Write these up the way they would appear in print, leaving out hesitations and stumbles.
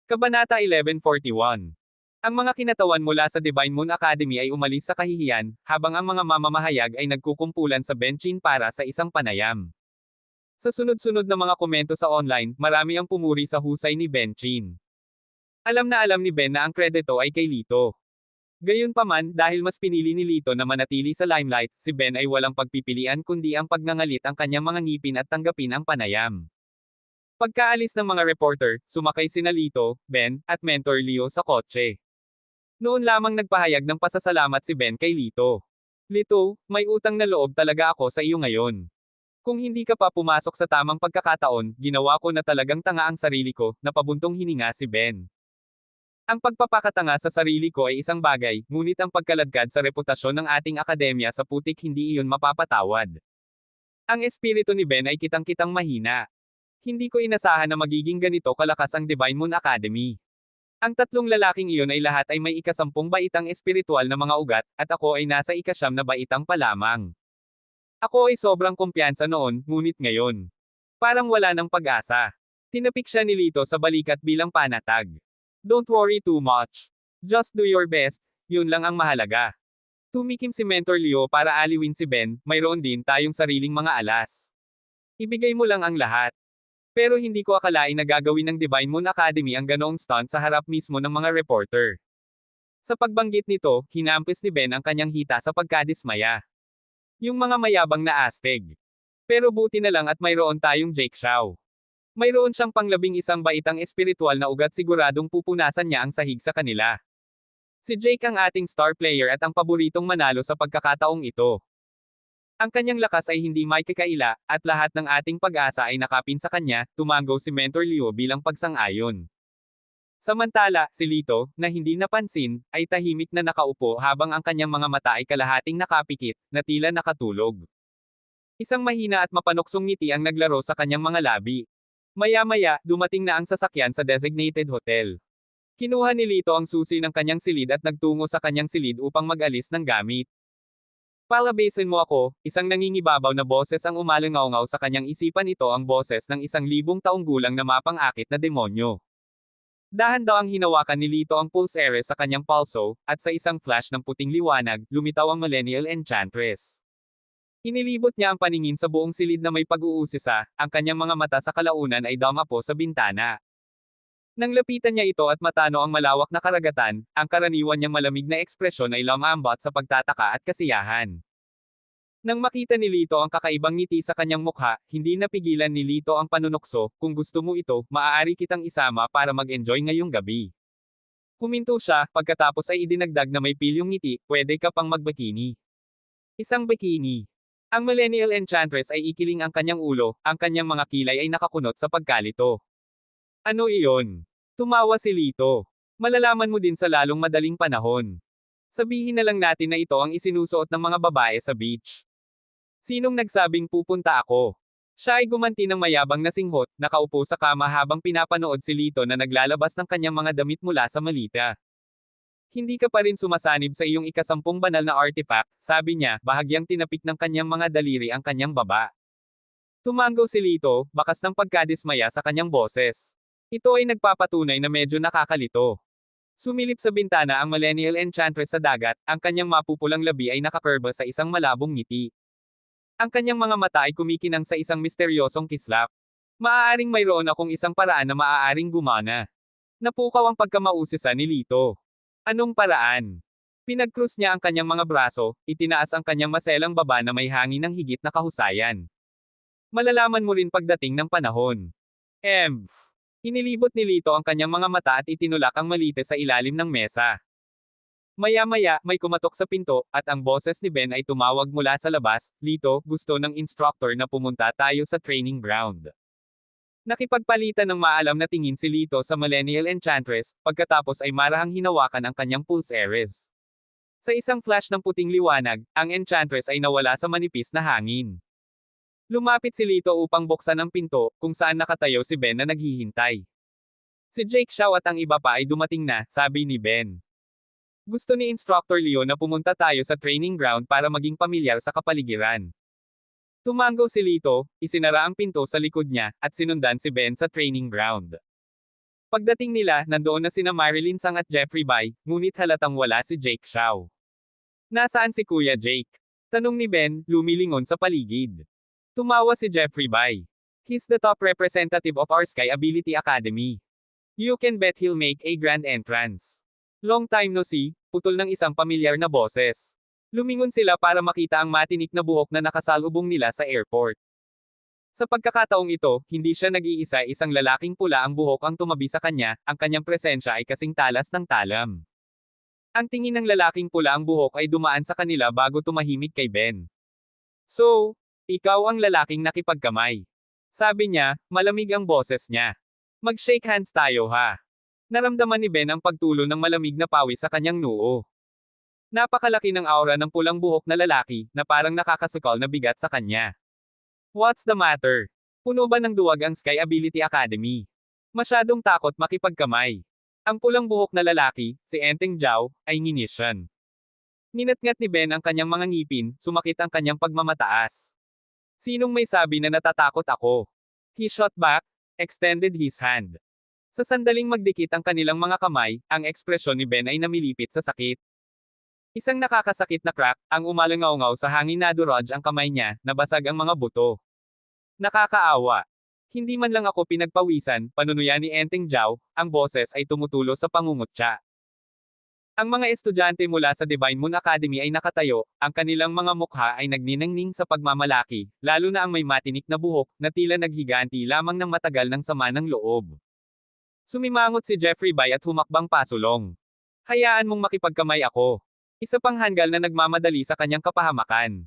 Kabanata 1141. Ang mga kinatawan mula sa Divine Moon Academy ay umalis sa kahihiyan, habang ang mga mamamahayag ay nagkukumpulan sa Benchin para sa isang panayam. Sa sunod-sunod na mga komento sa online, marami ang pumuri sa husay ni Benchin. Alam na alam ni Ben na ang kredito ay kay Lito. Gayunpaman, dahil mas pinili ni Lito na manatili sa limelight, si Ben ay walang pagpipilian kundi ang pagngangalit ang kanyang mga ngipin at tanggapin ang panayam. Pagkaalis ng mga reporter, sumakay sina Lito, Ben, at Mentor Leo sa kotse. Noon lamang nagpahayag ng pasasalamat si Ben kay Lito. Lito, may utang na loob talaga ako sa iyo ngayon. Kung hindi ka pa pumasok sa tamang pagkakataon, ginawa ko na talagang tanga ang sarili ko, napabuntong hininga si Ben. Ang pagpapakatanga sa sarili ko ay isang bagay, ngunit ang pagkaladkad sa reputasyon ng ating akademya sa putik hindi iyon mapapatawad. Ang espiritu ni Ben ay kitang-kitang mahina. Hindi ko inasahan na magiging ganito kalakas ang Divine Moon Academy. Ang tatlong lalaking iyon ay lahat ay may ikasampung baitang espiritual na mga ugat, at ako ay nasa ikasyam na baitang pa lamang. Ako ay sobrang kumpiyansa noon, ngunit ngayon, parang wala ng pag-asa. Tinapik siya ni Lito sa balikat bilang panatag. Don't worry too much. Just do your best, yun lang ang mahalaga. Tumikim si Mentor Leo para aliwin si Ben, mayroon din tayong sariling mga alas. Ibigay mo lang ang lahat. Pero hindi ko akalain na gagawin ng Divine Moon Academy ang ganoong stunt sa harap mismo ng mga reporter. Sa pagbanggit nito, hinampis ni Ben ang kanyang hita sa pagkadismaya. Yung mga mayabang na astig. Pero buti na lang at mayroon tayong Jake Shaw. Mayroon siyang panglabing-isang baitang espiritual na ugat, siguradong pupunasan niya ang sahig sa kanila. Si Jake ang ating star player at ang paboritong manalo sa pagkakataong ito. Ang kanyang lakas ay hindi may kakaila, at lahat ng ating pag-asa ay nakapin sa kanya, tumango si Mentor Leo bilang pagsang-ayon. Samantala, si Lito, na hindi napansin, ay tahimik na nakaupo habang ang kanyang mga mata ay kalahating nakapikit, na tila nakatulog. Isang mahina at mapanuksong ngiti ang naglaro sa kanyang mga labi. Maya-maya, dumating na ang sasakyan sa designated hotel. Kinuha ni Lito ang susi ng kanyang silid at nagtungo sa kanyang silid upang mag-alis ng gamit. Palabasin mo ako, isang nangingibabaw na boses ang umalingaw sa kanyang isipan, ito ang boses ng 1,000 taong gulang na mapang-akit na demonyo. Dahan-dahang hinawakan ni Lito ang pulse ares sa kanyang pulso, at sa isang flash ng puting liwanag, lumitaw ang Millennial Enchantress. Inilibot niya ang paningin sa buong silid na may pag-uusisa, ang kanyang mga mata sa kalaunan ay damapo sa bintana. Nang lapitan niya ito at matano ang malawak na karagatan, ang karaniwan niyang malamig na ekspresyon ay lumambot sa pagtataka at kasiyahan. Nang makita ni Lito ang kakaibang ngiti sa kanyang mukha, hindi napigilan ni Lito ang panunokso, kung gusto mo ito, maaari kitang isama para mag-enjoy ngayong gabi. Huminto siya, pagkatapos ay idinagdag na may pilyong ngiti, pwede ka pang magbikini. Isang bikini. Ang Millennial Enchantress ay ikiling ang kanyang ulo, ang kanyang mga kilay ay nakakunot sa pagkalito. Ano iyon? Tumawa si Lito. Malalaman mo din sa lalong madaling panahon. Sabihin na lang natin na ito ang isinusuot ng mga babae sa beach. Sinong nagsabing pupunta ako? Siya ay gumanti ng mayabang na singhot, nakaupo sa kama habang pinapanood si Lito na naglalabas ng kanyang mga damit mula sa malita. Hindi ka pa rin sumasanib sa iyong ikasampung banal na artifact, sabi niya, bahagyang tinapik ng kanyang mga daliri ang kanyang baba. Tumango si Lito, bakas ng pagkadismaya sa kanyang boses. Ito ay nagpapatunay na medyo nakakalito. Sumilip sa bintana ang Millennial Enchantress sa dagat, ang kanyang mapupulang labi ay nakakurba sa isang malabong ngiti. Ang kanyang mga mata ay kumikinang sa isang misteryosong kislap. Maaaring mayroon akong isang paraan na maaaring gumana. Napukaw ang pagkamausisa ni Lito. Anong paraan? Pinag-cross niya ang kanyang mga braso, itinaas ang kanyang maselang baba na may hangin ng higit na kahusayan. Malalaman mo rin pagdating ng panahon. Inilibot ni Lito ang kanyang mga mata at itinulak ang malite sa ilalim ng mesa. Maya-maya, may kumatok sa pinto, at ang boses ni Ben ay tumawag mula sa labas, Lito, gusto ng instructor na pumunta tayo sa training ground. Nakipagpalitan ng maalam na tingin si Lito sa Millennial Enchantress, pagkatapos ay marahang hinawakan ang kanyang pulse ares. Sa isang flash ng puting liwanag, ang Enchantress ay nawala sa manipis na hangin. Lumapit si Lito upang buksan ang pinto, kung saan nakatayo si Ben na naghihintay. Si Jake Shaw at ang iba pa ay dumating na, sabi ni Ben. Gusto ni Instructor Leo na pumunta tayo sa training ground para maging pamilyar sa kapaligiran. Tumango si Lito, isinara ang pinto sa likod niya, at sinundan si Ben sa training ground. Pagdating nila, nandoon na sina Marilyn Sang at Jeffrey Bai, ngunit halatang wala si Jake Xiao. Nasaan si Kuya Jake? Tanong ni Ben, lumilingon sa paligid. Tumawa si Jeffrey Bai. He's the top representative of our Sky Ability Academy. You can bet he'll make a grand entrance. Long time no see, putol ng isang pamilyar na boses. Lumingon sila para makita ang matinik na buhok na nakasalubong nila sa airport. Sa pagkakataong ito, hindi siya nag-iisa, isang lalaking pula ang buhok ang tumabi sa kanya, ang kanyang presensya ay kasing talas ng talam. Ang tingin ng lalaking pula ang buhok ay dumaan sa kanila bago tumahimik kay Ben. So, ikaw ang lalaking nakipagkamay. Sabi niya, malamig ang boses niya. Mag-shake hands tayo ha. Naramdaman ni Ben ang pagtulo ng malamig na pawis sa kanyang noo. Napakalaki ng aura ng pulang buhok na lalaki, na parang nakakasukal na bigat sa kanya. What's the matter? Puno ba ng duwag ang Sky Ability Academy? Masyadong takot makipagkamay. Ang pulang buhok na lalaki, si Enteng Jiao, ay nginisyan. Ninatngat ni Ben ang kanyang mga ngipin, sumakit ang kanyang pagmamataas. Sinong may sabi na natatakot ako? He shot back, extended his hand. Sa sandaling magdikit ang kanilang mga kamay, ang ekspresyon ni Ben ay namilipit sa sakit. Isang nakakasakit na crack, ang umalangaw-ngaw sa hangin na duraj ang kamay niya, nabasag ang mga buto. Nakakaawa. Hindi man lang ako pinagpawisan, panunuya ni Enteng Jiao, ang boses ay tumutulo sa pangungutya. Ang mga estudyante mula sa Divine Moon Academy ay nakatayo, ang kanilang mga mukha ay nagniningning sa pagmamalaki, lalo na ang may matinik na buhok, na tila naghiganti lamang ng matagal ng sama ng loob. Sumimangot si Jeffrey Bai at humakbang pasulong. Hayaan mong makipagkamay ako. Isa pang hanggal na nagmamadali sa kanyang kapahamakan.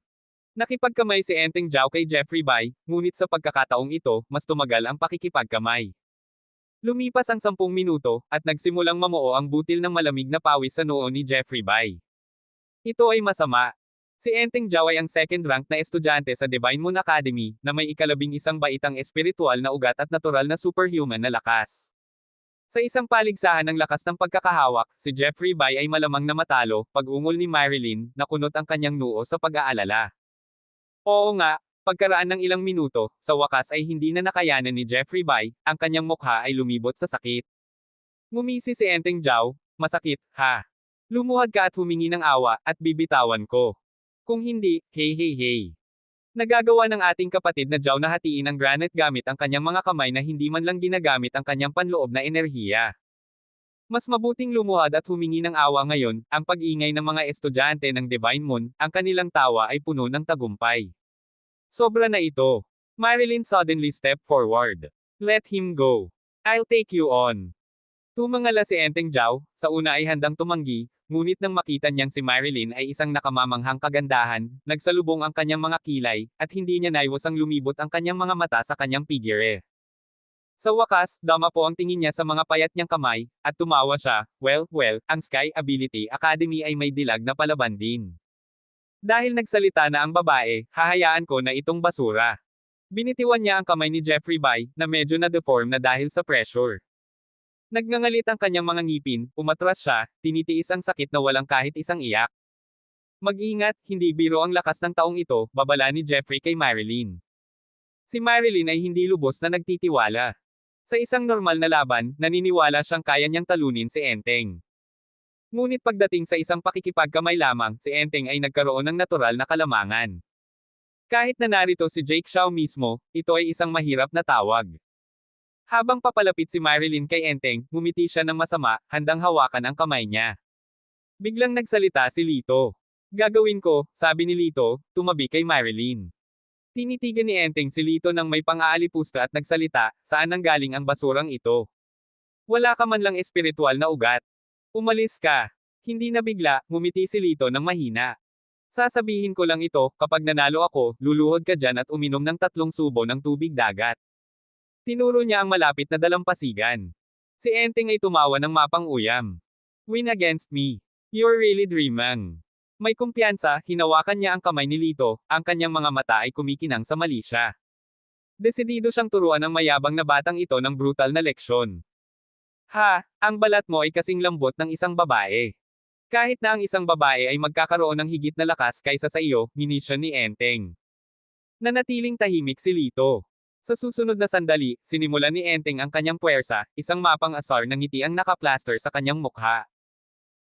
Nakipagkamay si Enteng Jiao kay Jeffrey Bai, ngunit sa pagkakataong ito, mas tumagal ang pakikipagkamay. Lumipas ang 10 minuto, at nagsimulang mamuo ang butil ng malamig na pawis sa noo ni Jeffrey Bai. Ito ay masama. Si Enteng Jiao ay ang second rank na estudyante sa Divine Moon Academy, na may ika-11 baitang espiritual na ugat at natural na superhuman na lakas. Sa isang paligsahan ng lakas ng pagkakahawak, si Jeffrey Bai ay malamang na matalo, pag-ungol ni Marilyn, nakunot ang kanyang noo sa pag-aalala. Oo nga. Pagkaraan ng ilang minuto, sa wakas ay hindi na nakayanan ni Jeffrey Bai, ang kanyang mukha ay lumibot sa sakit. Ngumisi si Enteng Jiao, masakit, ha? Lumuhad ka at humingi ng awa, at bibitawan ko. Kung hindi, hey. Nagagawa ng ating kapatid na Jiao na hatiin ang granite gamit ang kanyang mga kamay na hindi man lang ginagamit ang kanyang panloob na enerhiya. Mas mabuting lumuhad at humingi ng awa ngayon, ang pag-ingay ng mga estudyante ng Divine Moon, ang kanilang tawa ay puno ng tagumpay. Sobra na ito. Marilyn suddenly stepped forward. Let him go. I'll take you on. Tumangala si Enteng Jiao, sa una ay handang tumanggi, ngunit nang makita niyang si Marilyn ay isang nakamamanghang kagandahan, nagsalubong ang kanyang mga kilay, at hindi niya naiwasang lumibot ang kanyang mga mata sa kanyang figure. Sa wakas, dama po ang tingin niya sa mga payat niyang kamay, at tumawa siya, well, ang Sky Ability Academy ay may dilag na palaban din. Dahil nagsalita na ang babae, hahayaan ko na itong basura. Binitiwan niya ang kamay ni Jeffrey Bai, na medyo na-deform na dahil sa pressure. Nagngangalit ang kanyang mga ngipin, umatras siya, tinitiis ang sakit na walang kahit isang iyak. Mag-ingat, hindi biro ang lakas ng taong ito, babala ni Jeffrey kay Marilyn. Si Marilyn ay hindi lubos na nagtitiwala. Sa isang normal na laban, naniniwala siyang kaya niyang talunin si Enteng. Ngunit pagdating sa isang pakikipagkamay lamang, si Enteng ay nagkaroon ng natural na kalamangan. Kahit na narito si Jake Xiao mismo, ito ay isang mahirap na tawag. Habang papalapit si Marilyn kay Enteng, ngumiti siya ng masama, handang hawakan ang kamay niya. Biglang nagsalita si Lito. Gagawin ko, sabi ni Lito, tumabi kay Marilyn. Tinitigan ni Enteng si Lito ng may pang-aalipusta at nagsalita, saan nanggaling ang basurang ito? Wala ka man lang espiritual na ugat. Umalis ka. Hindi na bigla, ngumiti si Lito ng mahina. Sasabihin ko lang ito, kapag nanalo ako, luluhod ka dyan at uminom ng 3 subo ng tubig dagat. Tinuro niya ang malapit na dalampasigan. Si Enteng ay tumawa ng mapang-uyam. Win against me. You're really dreaming. May kumpiyansa, hinawakan niya ang kamay ni Lito, ang kanyang mga mata ay kumikinang sa mali siya. Desidido siyang turuan ang mayabang na batang ito ng brutal na leksyon. Ha, ang balat mo ay kasing lambot ng isang babae. Kahit na ang isang babae ay magkakaroon ng higit na lakas kaysa sa iyo, minisyon ni Enteng. Nanatiling tahimik si Lito. Sa susunod na sandali, sinimulan ni Enteng ang kanyang puwersa, isang mapang asar ng ngiti ang nakaplaster sa kanyang mukha.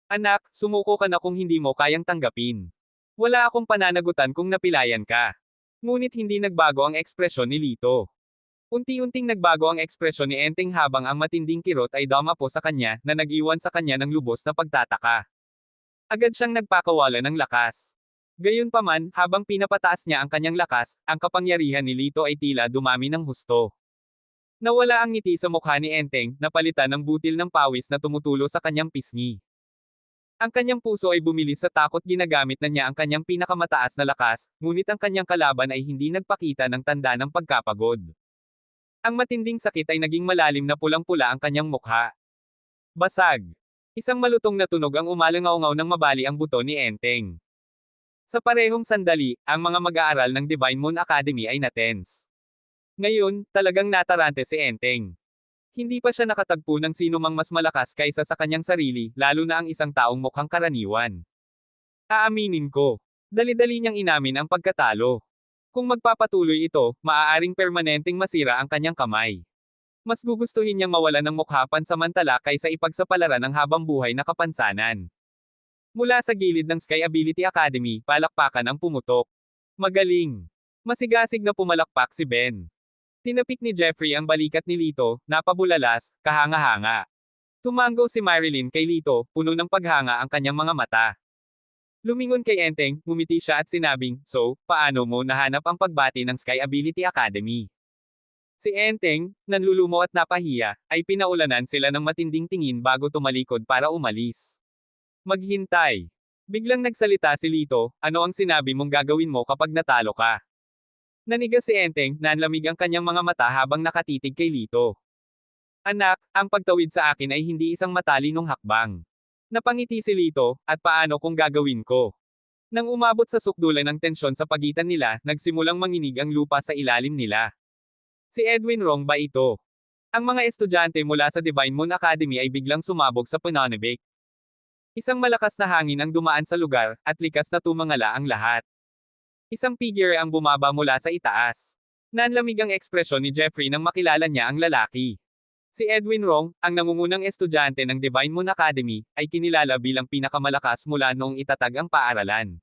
Anak, sumuko ka na kung hindi mo kayang tanggapin. Wala akong pananagutan kung napilayan ka. Ngunit hindi nagbago ang ekspresyon ni Lito. Unti-unting nagbago ang ekspresyon ni Enteng habang ang matinding kirot ay dumapo sa kanya na nag-iwan sa kanya ng lubos na pagtataka. Agad siyang nagpakawala ng lakas. Gayunpaman, habang pinapataas niya ang kanyang lakas, ang kapangyarihan ni Lito ay tila dumami ng husto. Nawala ang ngiti sa mukha ni Enteng, napalitan ng butil ng pawis na tumutulo sa kanyang pisngi. Ang kanyang puso ay bumilis sa takot, ginamit na niya ang kanyang pinakamataas na lakas, ngunit ang kanyang kalaban ay hindi nagpakita ng tanda ng pagkapagod. Ang matinding sakit ay naging malalim na pulang-pula ang kanyang mukha. Basag. Isang malutong na tunog ang umalangaw-ngaw ng mabali ang buto ni Enteng. Sa parehong sandali, ang mga mag-aaral ng Divine Moon Academy ay natense. Ngayon, talagang natarante si Enteng. Hindi pa siya nakatagpo ng sino mang mas malakas kaysa sa kanyang sarili, lalo na ang isang taong mukhang karaniwan. Aaminin ko, dali-dali niyang inamin ang pagkatalo. Kung magpapatuloy ito, maaaring permanenteng masira ang kanyang kamay. Mas gugustuhin niyang mawalan ng mukha pansamantala kaysa ipagsapalaran ang habang buhay na kapansanan. Mula sa gilid ng Sky Ability Academy, palakpakan ang pumutok. Magaling. Masigasig na pumalakpak si Ben. Tinapik ni Jeffrey ang balikat ni Lito, napabulalas, kahanga-hanga. Tumango si Marilyn kay Lito, puno ng paghanga ang kanyang mga mata. Lumingon kay Enteng, ngumiti siya at sinabing, "So, paano mo nahanap ang pagbati ng Sky Ability Academy?" Si Enteng, nanlulumo at napahiya, ay pinaulanan sila ng matinding tingin bago tumalikod para umalis. Maghintay. Biglang nagsalita si Lito, "Ano ang sinabi mong gagawin mo kapag natalo ka?" Nanigas si Enteng, nanlamig ang kanyang mga mata habang nakatitig kay Lito. "Anak, ang pagtawid sa akin ay hindi isang matalinong hakbang." Napangiti si Lito, "At paano kung gagawin ko?" Nang umabot sa sukdulan ng tensyon sa pagitan nila, nagsimulang manginig ang lupa sa ilalim nila. Si Edwin Rong ba ito? Ang mga estudyante mula sa Divine Moon Academy ay biglang sumabog sa pananibik. Isang malakas na hangin ang dumaan sa lugar, at likas na tumangala ang lahat. Isang figure ang bumaba mula sa itaas. Nanlamig ang ekspresyon ni Jeffrey nang makilala niya ang lalaki. Si Edwin Rong, ang nangungunang estudyante ng Divine Moon Academy, ay kinilala bilang pinakamalakas mula noong itatag ang paaralan.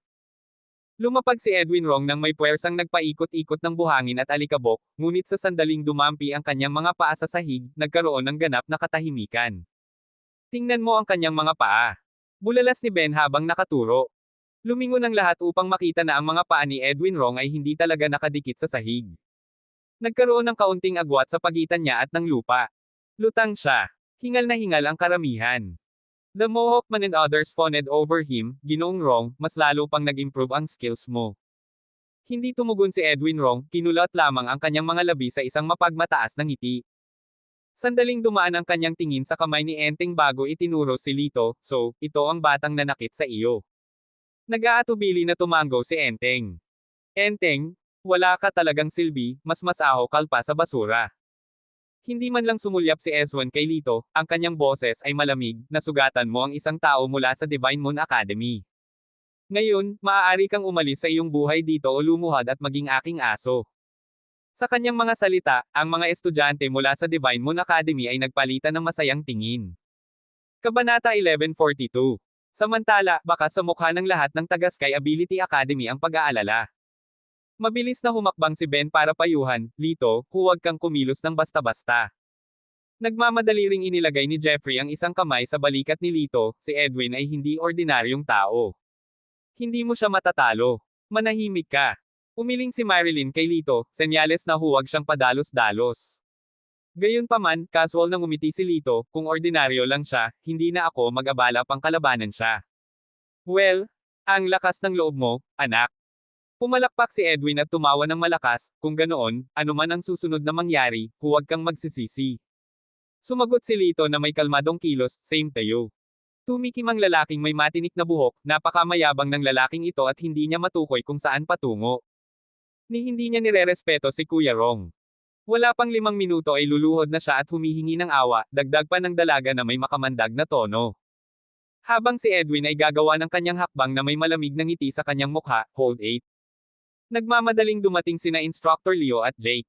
Lumapag si Edwin Rong nang may puwersang nagpaikot-ikot ng buhangin at alikabok, ngunit sa sandaling dumampi ang kanyang mga paa sa sahig, nagkaroon ng ganap na katahimikan. Tingnan mo ang kanyang mga paa. Bulalas ni Ben habang nakaturo. Lumingon ang lahat upang makita na ang mga paa ni Edwin Rong ay hindi talaga nakadikit sa sahig. Nagkaroon ng kaunting agwat sa pagitan niya at ng lupa. Lutang siya. Hingal na hingal ang karamihan. The Mohawk man and others fawned over him, "Ginoong Rong, mas lalo pang nag-improve ang skills mo." Hindi tumugon si Edwin Rong, kinulat lamang ang kanyang mga labi sa isang mapagmataas na ngiti. Sandaling dumaan ang kanyang tingin sa kamay ni Enteng bago itinuro si Lito, "So, ito ang batang nanakit sa iyo." Nag-aatubili na tumango si Enteng. "Enteng, wala ka talagang silbi, mas masaho kalpa sa basura." Hindi man lang sumulyap si Ezwan kay Lito, ang kanyang boses ay malamig, "Nasugatan mo ang isang tao mula sa Divine Moon Academy. Ngayon, maaari kang umalis sa iyong buhay dito o lumuhad at maging aking aso." Sa kanyang mga salita, ang mga estudyante mula sa Divine Moon Academy ay nagpalitan ng masayang tingin. Kabanata 1142. Samantala, baka sa mukha ng lahat ng taga Sky Ability Academy ang pag-aalala. Mabilis na humakbang si Ben para payuhan, "Lito, huwag kang kumilos ng basta-basta." Nagmamadali ring inilagay ni Jeffrey ang isang kamay sa balikat ni Lito, "Si Edwin ay hindi ordinaryong tao. Hindi mo siya matatalo. Manahimik ka." Umiling si Marilyn kay Lito, senyales na huwag siyang padalos-dalos. Gayunpaman, casual na ngumiti si Lito, "Kung ordinaryo lang siya, hindi na ako mag-abala pang kalabanan siya." "Well, ang lakas ng loob mo, anak." Pumalakpak si Edwin at tumawa ng malakas, "Kung ganoon, anuman ang susunod na mangyari, huwag kang magsisisi." Sumagot si Lito na may kalmadong kilos, "Same to you." Tumikim ang lalaking may matinik na buhok, napakamayabang ng lalaking ito at hindi niya matukoy kung saan patungo. Hindi niya nirerespeto si Kuya Rong. Wala pang 5 minuto ay luluhod na siya at humihingi ng awa, dagdag pa ng dalaga na may makamandag na tono. Habang si Edwin ay gagawa ng kanyang hakbang na may malamig na ngiti sa kanyang mukha, "Hold 8. Nagmamadaling dumating sina Instructor Leo at Jake.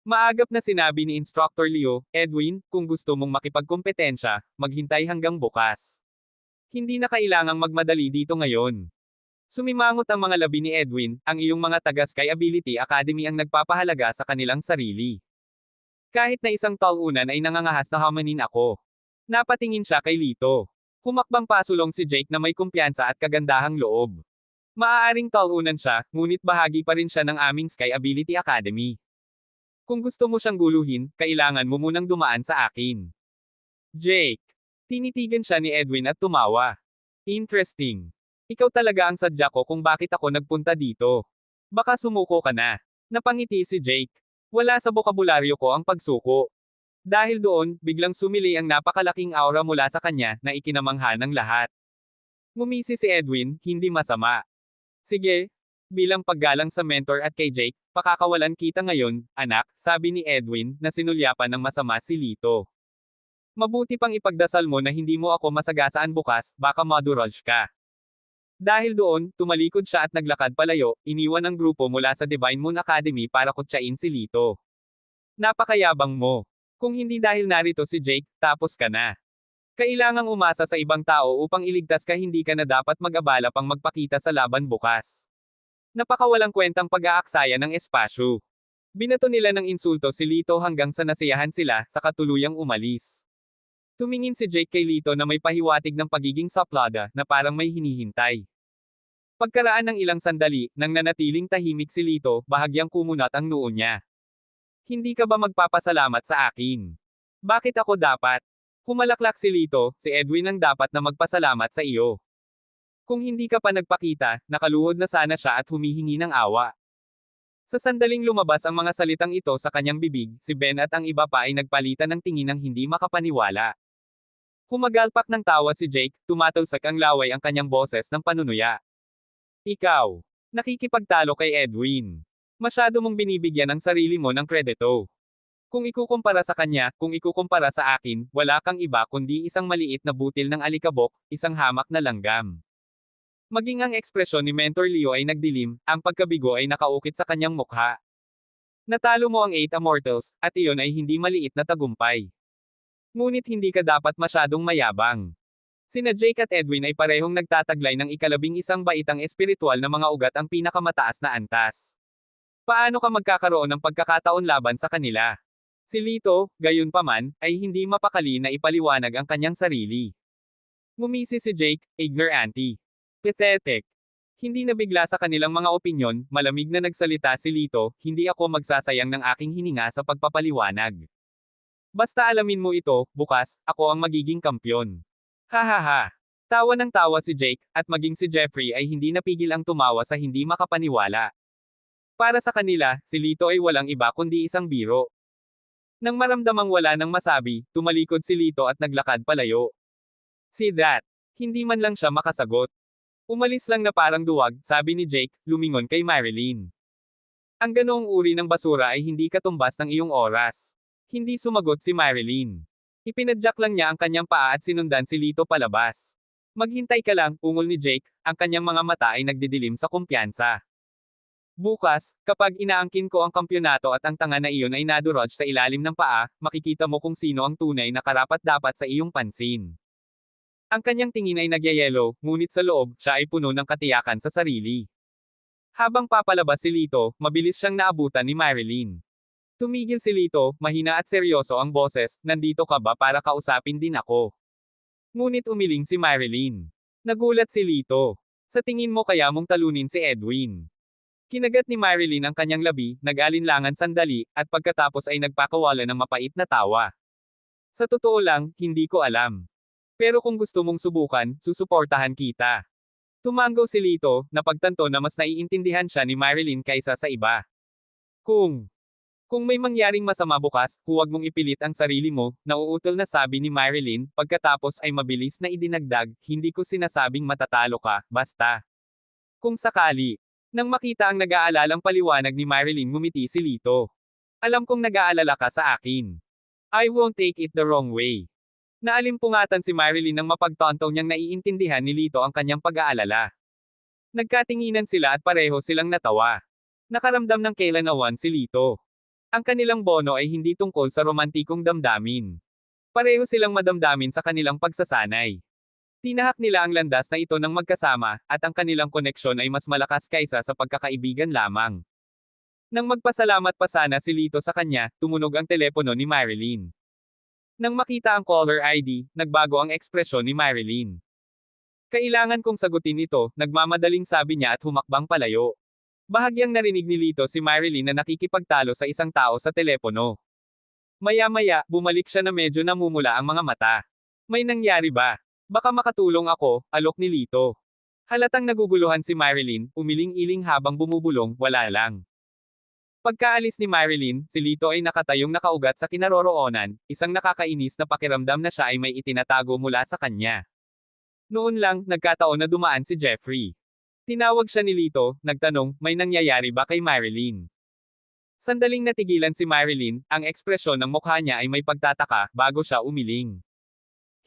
Maagap na sinabi ni Instructor Leo, Edwin, kung gusto mong makipagkompetensya, maghintay hanggang bukas. Hindi na kailangang magmadali dito ngayon. Sumimangot ang mga labi ni Edwin, ang iyong mga taga-Sky Ability Academy ang nagpapahalaga sa kanilang sarili. Kahit na isang talunan ay nangangahas na hamanin ako. Napatingin siya kay Lito. Humakbang pasulong si Jake na may kumpiyansa at kagandahang loob. Maaaring talunan siya, ngunit bahagi pa rin siya ng aming Sky Ability Academy. Kung gusto mo siyang guluhin, kailangan mo munang dumaan sa akin. Jake. Tinitigan siya ni Edwin at tumawa. Interesting. Ikaw talaga ang sadya ko kung bakit ako nagpunta dito. Baka sumuko ka na. Napangiti si Jake. Wala sa bokabularyo ko ang pagsuko. Dahil doon, biglang sumili ang napakalaking aura mula sa kanya na ikinamangha ng lahat. Ngumisi si Edwin, hindi masama. Sige. Bilang paggalang sa mentor at kay Jake, pakakawalan kita ngayon, anak, sabi ni Edwin, na sinulyapan ng masama si Lito. Mabuti pang ipagdasal mo na hindi mo ako masagasaan bukas, baka madurage ka. Dahil doon, tumalikod siya at naglakad palayo, iniwan ang grupo mula sa Divine Moon Academy para kutsain si Lito. Napakayabang mo. Kung hindi dahil narito si Jake, tapos ka na. Kailangang umasa sa ibang tao upang iligtas ka, hindi ka na dapat mag-abala pang magpakita sa laban bukas. Napakawalang kwentang pag-aaksaya ng espasyo. Binato nila ng insulto si Lito hanggang sa nasiyahan sila, sa katuluyang umalis. Tumingin si Jake kay Lito na may pahiwatig ng pagiging saplada, na parang may hinihintay. Pagkaraan ng ilang sandali, nang nanatiling tahimik si Lito, bahagyang kumunat ang noo niya. Hindi ka ba magpapasalamat sa akin? Bakit ako dapat? Humalaklak si Lito, si Edwin ang dapat na magpasalamat sa iyo. Kung hindi ka pa nagpakita, nakaluhod na sana siya at humihingi ng awa. Sa sandaling lumabas ang mga salitang ito sa kanyang bibig, si Ben at ang iba pa ay nagpalitan ng tingin ng hindi makapaniwala. Humagalpak ng tawa si Jake, tumatalsak ang laway ang kanyang boses ng panunuya. Ikaw, nakikipagtalo kay Edwin. Masyado mong binibigyan ang sarili mo ng kredito. Kung ikukumpara sa kanya, kung ikukumpara sa akin, wala kang iba kundi isang maliit na butil ng alikabok, isang hamak na langgam. Maging ang ekspresyon ni Mentor Leo ay nagdilim, ang pagkabigo ay nakaukit sa kanyang mukha. Natalo mo ang 8 Immortals, at iyon ay hindi maliit na tagumpay. Ngunit hindi ka dapat masyadong mayabang. Sina Jake at Edwin ay parehong nagtataglay ng ika-11 baitang espiritual na mga ugat ang pinakamataas na antas. Paano ka magkakaroon ng pagkakataon laban sa kanila? Si Lito, gayunpaman, ay hindi mapakali na ipaliwanag ang kanyang sarili. Ngumisi si Jake, ignorante. Pathetic. Hindi nabigla sa kanilang mga opinyon, malamig na nagsalita si Lito, hindi ako magsasayang ng aking hininga sa pagpapaliwanag. Basta alamin mo ito, bukas, ako ang magiging kampyon. Hahaha. Tawa ng tawa si Jake, at maging si Jeffrey ay hindi napigil ang tumawa sa hindi makapaniwala. Para sa kanila, si Lito ay walang iba kundi isang biro. Nang maramdamang wala nang masabi, tumalikod si Lito at naglakad palayo. See that? Hindi man lang siya makasagot. Umalis lang na parang duwag, sabi ni Jake, lumingon kay Marilyn. Ang ganoong uri ng basura ay hindi katumbas ng iyong oras. Hindi sumagot si Marilyn. Ipinadyak lang niya ang kanyang paa at sinundan si Lito palabas. Maghintay ka lang, ungol ni Jake, ang kanyang mga mata ay nagdidilim sa kumpiyansa. Bukas, kapag inaangkin ko ang kampyonato at ang tanga na iyon ay nadurog sa ilalim ng paa, makikita mo kung sino ang tunay na karapat-dapat sa iyong pansin. Ang kanyang tingin ay nagyayelo, ngunit sa loob, siya ay puno ng katiyakan sa sarili. Habang papalabas si Lito, mabilis siyang naabutan ni Marilyn. Tumigil si Lito, mahina at seryoso ang boses, nandito ka ba para kausapin din ako? Ngunit umiling si Marilyn. Nagulat si Lito. Sa tingin mo kaya mong talunin si Edwin? Kinagat ni Marilyn ang kanyang labi, nag-alinlangan sandali, at pagkatapos ay nagpakawala ng mapait na tawa. Sa totoo lang, hindi ko alam. Pero kung gusto mong subukan, susuportahan kita. Tumanggaw si Lito, napagtanto na mas naiintindihan siya ni Marilyn kaysa sa iba. Kung may mangyaring masama bukas, huwag mong ipilit ang sarili mo, nauutol na sabi ni Marilyn, pagkatapos ay mabilis na idinagdag, hindi ko sinasabing matatalo ka, basta. Kung sakali. Nang makita ang nag-aalalang paliwanag ni Marilyn, ngumiti si Lito. Alam kong nag-aalala ka sa akin. I won't take it the wrong way. Naalimpungatan si Marilyn nang mapagtanto niyang naiintindihan ni Lito ang kanyang pag-aalala. Nagkatinginan sila at pareho silang natawa. Nakaramdam ng kailanawan si Lito. Ang kanilang bono ay hindi tungkol sa romantikong damdamin. Pareho silang madamdamin sa kanilang pagsasanay. Tinahak nila ang landas na ito ng magkasama, at ang kanilang koneksyon ay mas malakas kaysa sa pagkakaibigan lamang. Nang magpasalamat pa sana si Lito sa kanya, tumunog ang telepono ni Marilyn. Nang makita ang caller ID, nagbago ang ekspresyon ni Marilyn. Kailangan kong sagutin ito, nagmamadaling sabi niya at humakbang palayo. Bahagyang narinig ni Lito si Marilyn na nakikipagtalo sa isang tao sa telepono. Maya-maya, bumalik siya na medyo namumula ang mga mata. May nangyari ba? Baka makatulong ako, alok ni Lito. Halatang naguguluhan si Marilyn, umiling-iling habang bumubulong, wala lang. Pagkaalis ni Marilyn, si Lito ay nakatayong nakaugat sa kinaroroonan, isang nakakainis na pakiramdam na siya ay may itinatago mula sa kanya. Noon lang, nagkataon na dumaan si Jeffrey. Tinawag siya ni Lito, nagtanong, may nangyayari ba kay Marilyn? Sandaling natigilan si Marilyn, ang ekspresyon ng mukha niya ay may pagtataka, bago siya umiling.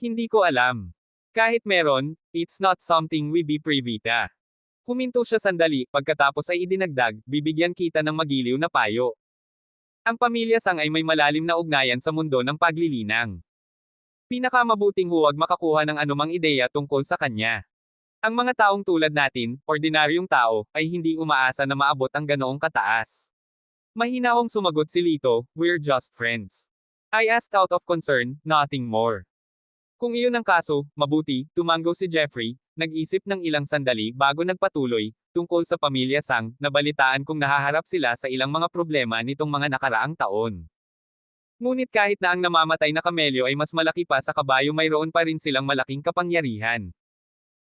Hindi ko alam. Kahit meron, it's not something we be privy to. Huminto siya sandali, pagkatapos ay idinagdag, bibigyan kita ng magiliw na payo. Ang pamilya Sang ay may malalim na ugnayan sa mundo ng paglilinang. Pinakamabuting huwag makakuha ng anumang ideya tungkol sa kanya. Ang mga taong tulad natin, ordinaryong tao, ay hindi umaasa na maabot ang ganoong kataas. Mahinahong sumagot si Lito, we're just friends. I asked out of concern, nothing more. Kung iyon ang kaso, mabuti, tumango si Jeffrey, nag-isip ng ilang sandali bago nagpatuloy, tungkol sa pamilya Sang, nabalitaan kong nahaharap sila sa ilang mga problema nitong mga nakaraang taon. Ngunit kahit na ang namamatay na kamelyo ay mas malaki pa sa kabayo, mayroon pa rin silang malaking kapangyarihan.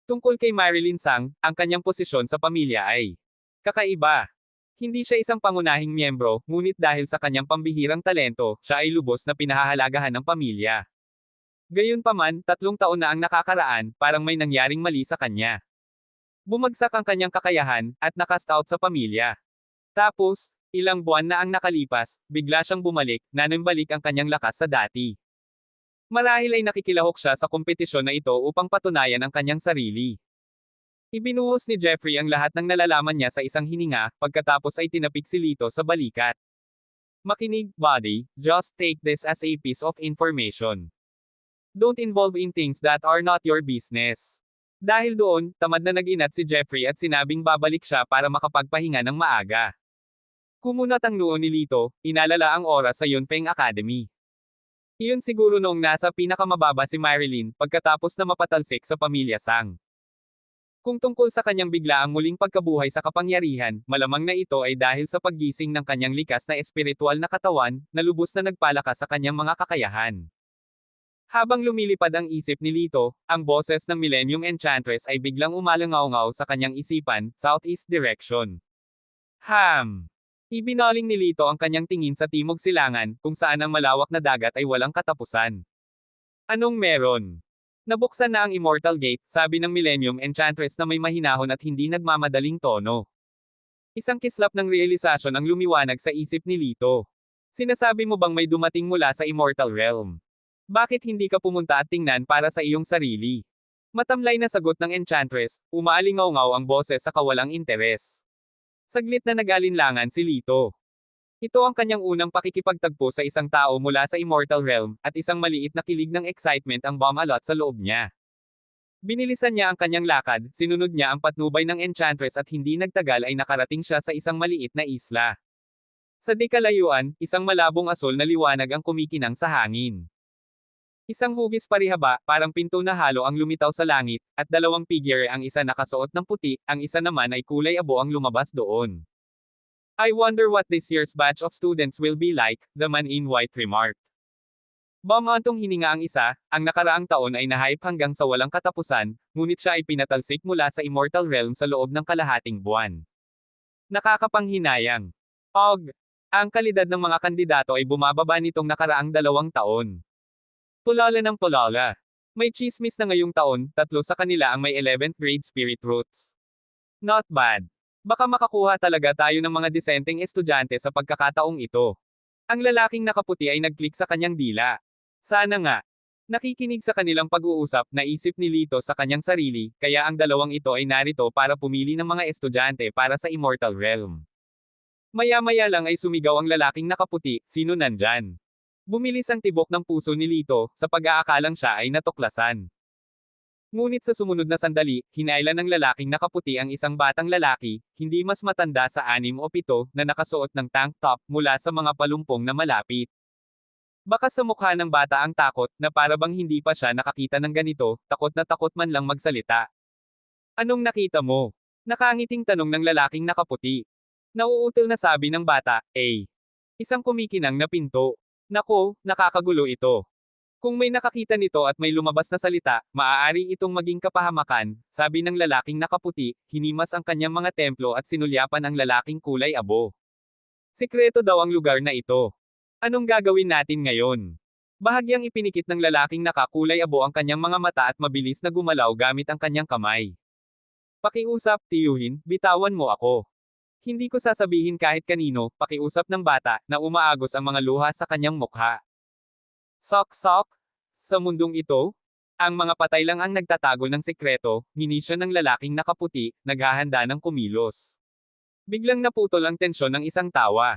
Tungkol kay Marilyn Sang, ang kanyang posisyon sa pamilya ay kakaiba. Hindi siya isang pangunahing miyembro, ngunit dahil sa kanyang pambihirang talento, siya ay lubos na pinahahalagahan ng pamilya. Gayunpaman, 3 taon na ang nakakaraan, parang may nangyaring mali sa kanya. Bumagsak ang kanyang kakayahan, at nakast out sa pamilya. Tapos, ilang buwan na ang nakalipas, bigla siyang bumalik, nanimbalik ang kanyang lakas sa dati. Marahil ay nakikilahok siya sa kompetisyon na ito upang patunayan ang kanyang sarili. Ibinuhos ni Jeffrey ang lahat ng nalalaman niya sa isang hininga, pagkatapos ay tinapik si Lito sa balikat. Makinig, buddy, just take this as a piece of information. Don't involve in things that are not your business. Dahil doon, tamad na nag-inat si Jeffrey at sinabing babalik siya para makapagpahinga ng maaga. Kumunat ang noo ni Lito, inalala ang oras sa Yunpeng Academy. Iyon siguro noong nasa pinakamababa si Marilyn, pagkatapos na mapatalsik sa pamilya Sang. Kung tungkol sa kanyang biglaang muling pagkabuhay sa kapangyarihan, malamang na ito ay dahil sa paggising ng kanyang likas na espiritual na katawan, na lubos na nagpalakas sa kanyang mga kakayahan. Habang lumilipad ang isip ni Lito, ang boses ng Millennium Enchantress ay biglang umalangaw-ngaw sa kanyang isipan, southeast direction. Ibinaling ni Lito ang kanyang tingin sa timog silangan, kung saan ang malawak na dagat ay walang katapusan. Anong meron? Nabuksan na ang Immortal Gate, sabi ng Millennium Enchantress na may mahinahon at hindi nagmamadaling tono. Isang kislap ng realisasyon ang lumiwanag sa isip ni Lito. Sinasabi mo bang may dumating mula sa Immortal Realm? Bakit hindi ka pumunta at tingnan para sa iyong sarili? Matamlay na sagot ng Enchantress, umaalingaw-ngaw ang boses sa kawalang interes. Saglit na nag-alinlangan si Lito. Ito ang kanyang unang pakikipagtagpo sa isang tao mula sa Immortal Realm, at isang maliit na kilig ng excitement ang bumalot sa loob niya. Binilisan niya ang kanyang lakad, sinunod niya ang patnubay ng Enchantress at hindi nagtagal ay nakarating siya sa isang maliit na isla. Sa di kalayuan, isang malabong asul na liwanag ang kumikinang sa hangin. Isang hugis parihaba, parang pinto na halo ang lumitaw sa langit, at 2 figure, ang isa nakasuot ng puti, ang isa naman ay kulay abo ang lumabas doon. I wonder what this year's batch of students will be like, the man in white remarked. Bumantong hininga ang isa, ang nakaraang taon ay nahype hanggang sa walang katapusan, ngunit siya ay pinatalsik mula sa Immortal Realm sa loob ng kalahating buwan. Nakakapanghinayang. Ang kalidad ng mga kandidato ay bumababa nitong nakaraang 2 taon. Tulala ng tulala. May chismis na ngayong taon, 3 sa kanila ang may 11th grade spirit roots. Not bad. Baka makakuha talaga tayo ng mga disenteng estudyante sa pagkakataong ito. Ang lalaking nakaputi ay nag-click sa kanyang dila. Sana nga. Nakikinig sa kanilang pag-uusap, naisip ni Lito sa kanyang sarili, kaya ang 2 ito ay narito para pumili ng mga estudyante para sa Immortal Realm. Maya-maya lang ay sumigaw ang lalaking nakaputi, "Sino nandyan?" Bumilis ang tibok ng puso ni Lito, sa pag-aakalang siya ay natuklasan. Ngunit sa sumunod na sandali, hinailan ng lalaking nakaputi ang isang batang lalaki, hindi mas matanda sa 6 o 7, na nakasuot ng tank top mula sa mga palumpong na malapit. Baka sa mukha ng bata ang takot, na para bang hindi pa siya nakakita ng ganito, takot na takot man lang magsalita. "Anong nakita mo?" Nakangiting tanong ng lalaking nakaputi. Nauutal na sabi ng bata, Isang kumikinang na pinto. Nako, nakakagulo ito. Kung may nakakita nito at may lumabas na salita, maaari itong maging kapahamakan, sabi ng lalaking nakaputi, hinimas ang kanyang mga templo at sinulyapan ang lalaking kulay abo. Sikreto daw ang lugar na ito. Anong gagawin natin ngayon? Bahagyang ipinikit ng lalaking nakakulay abo ang kanyang mga mata at mabilis na gumalaw gamit ang kanyang kamay. "Pakiusap, tiyuhin, bitawan mo ako. Hindi ko sasabihin kahit kanino," pakiusap ng bata, na umaagos ang mga luha sa kanyang mukha. Sok-sok? Sa mundong ito? Ang mga patay lang ang nagtatago ng sekreto, hinisya ng lalaking nakaputi, naghahanda ng kumilos. Biglang naputol ang tensyon ng isang tawa.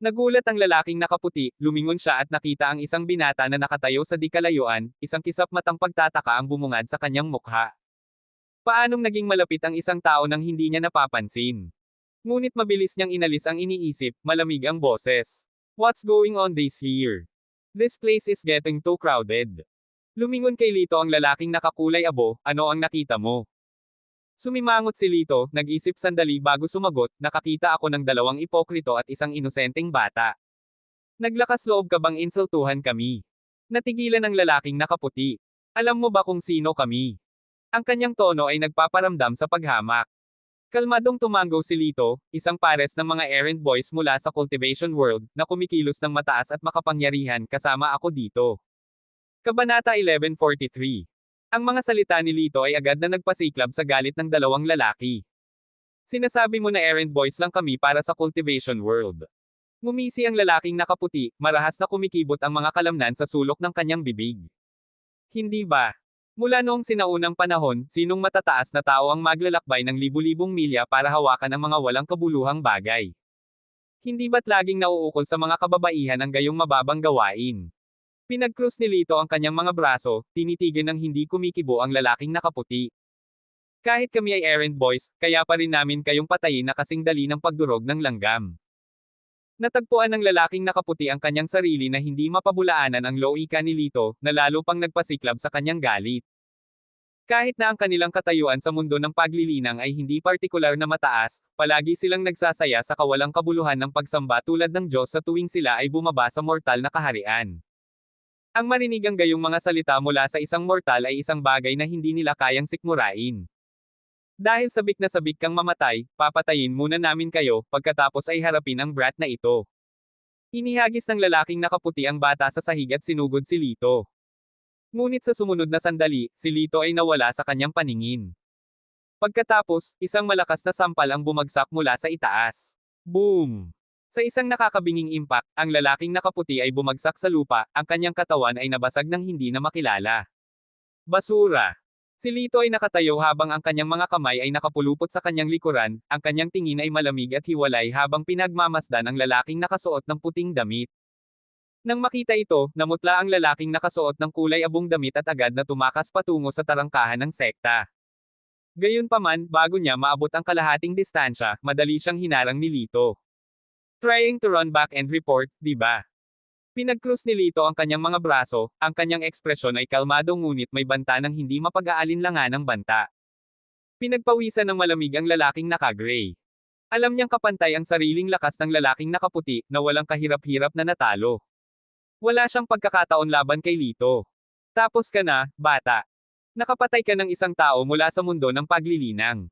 Nagulat ang lalaking nakaputi, lumingon siya at nakita ang isang binata na nakatayo sa di kalayuan, isang kisap matang pagtataka ang bumungad sa kanyang mukha. Paanong naging malapit ang isang tao nang hindi niya napapansin? Ngunit mabilis niyang inalis ang iniisip, malamig ang boses. "What's going on this here? This place is getting too crowded." Lumingon kay Lito ang lalaking nakakulay abo, "Ano ang nakita mo?" Sumimangot si Lito, nag-isip sandali bago sumagot, "Nakakita ako ng 2 ipokrito at isang inosenteng bata." "Naglakas loob ka bang insultuhan kami?" Natigilan ang lalaking nakaputi. "Alam mo ba kung sino kami?" Ang kanyang tono ay nagpaparamdam sa paghamak. Kalmadong tumango si Lito, isang pares ng mga errand boys mula sa cultivation world, na kumikilos ng mataas at makapangyarihan, kasama ako dito. Kabanata 1143. Ang mga salita ni Lito ay agad na nagpasiklab sa galit ng dalawang lalaki. "Sinasabi mo na errand boys lang kami para sa cultivation world." Ngumisi ang lalaking nakaputi, marahas na kumikibot ang mga kalamnan sa sulok ng kanyang bibig. "Hindi ba? Mula noong sinaunang panahon, sinong matataas na tao ang maglalakbay ng libu-libong milya para hawakan ang mga walang kabuluhang bagay? Hindi ba't laging nauukol sa mga kababaihan ang gayong mababang gawain?" Pinagkrus ni Lito ang kanyang mga braso, tinitigan ng hindi kumikibo ang lalaking nakaputi. "Kahit kami ay errand boys, kaya pa rin namin kayong patayin na kasing dali ng pagdurog ng langgam." Natagpuan ng lalaking nakaputi ang kanyang sarili na hindi mapabulaanan ang loika ni Lito, na lalo pang nagpasiklab sa kanyang galit. Kahit na ang kanilang katayuan sa mundo ng paglilinang ay hindi partikular na mataas, palagi silang nagsasaya sa kawalang kabuluhan ng pagsamba tulad ng Diyos sa tuwing sila ay bumaba sa mortal na kaharian. Ang marinig ang gayong mga salita mula sa isang mortal ay isang bagay na hindi nila kayang sikmurain. "Dahil sabik na sabik kang mamatay, papatayin muna namin kayo, pagkatapos ay harapin ang brat na ito." Inihagis ng lalaking nakaputi ang bata sa sahig at sinugod si Lito. Ngunit sa sumunod na sandali, si Lito ay nawala sa kanyang paningin. Pagkatapos, isang malakas na sampal ang bumagsak mula sa itaas. Boom! Sa isang nakakabinging impact, ang lalaking nakaputi ay bumagsak sa lupa, ang kanyang katawan ay nabasag ng hindi na makilala. Basura! Si Lito ay nakatayo habang ang kanyang mga kamay ay nakapulupot sa kanyang likuran, ang kanyang tingin ay malamig at hiwalay habang pinagmamasdan ang lalaking nakasuot ng puting damit. Nang makita ito, namutla ang lalaking nakasuot ng kulay abong damit at agad na tumakas patungo sa tarangkahan ng sekta. Gayunpaman, bago niya maabot ang kalahating distansya, madali siyang hinarang ni Lito. "Trying to run back and report, di ba?" Pinagkrus ni Lito ang kanyang mga braso, ang kanyang ekspresyon ay kalmado ngunit may banta ng hindi mapag-aalinlanganang banta. Pinagpawisan ng malamig ang lalaking naka-gray. Alam niyang kapantay ang sariling lakas ng lalaking nakaputi, na walang kahirap-hirap na natalo. Wala siyang pagkakataon laban kay Lito. "Tapos ka na, bata. Nakapatay ka ng isang tao mula sa mundo ng paglilinang.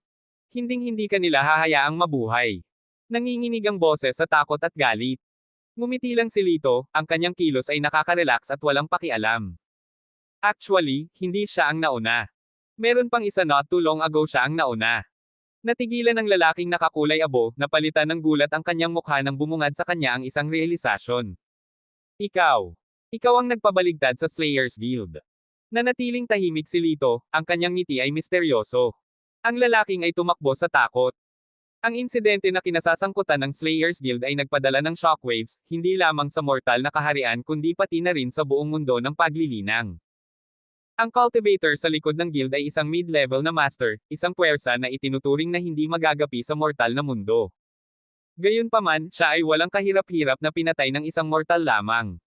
Hinding-hindi ka nila hahayaang mabuhay." Nanginginig ang boses sa takot at galit. Ngumiti lang si Lito, ang kanyang kilos ay nakaka-relax at walang pakialam. Actually, hindi siya ang nauna. Meron pang isa, not too long ago siya ang nauna. Natigilan ng lalaking nakakulay abo, napalitan ng gulat ang kanyang mukha nang bumungad sa kanya ang isang realisasyon. Ikaw. Ikaw ang nagpabaligtad sa Slayers Guild." Nanatiling tahimik si Lito, ang kanyang ngiti ay misteryoso. Ang lalaking ay tumakbo sa takot. Ang insidente na kinasasangkutan ng Slayers Guild ay nagpadala ng shockwaves, hindi lamang sa mortal na kaharian kundi pati na rin sa buong mundo ng paglilinang. Ang cultivator sa likod ng guild ay isang mid-level na master, isang puwersa na itinuturing na hindi magagapi sa mortal na mundo. Gayunpaman, siya ay walang kahirap-hirap na pinatay ng isang mortal lamang.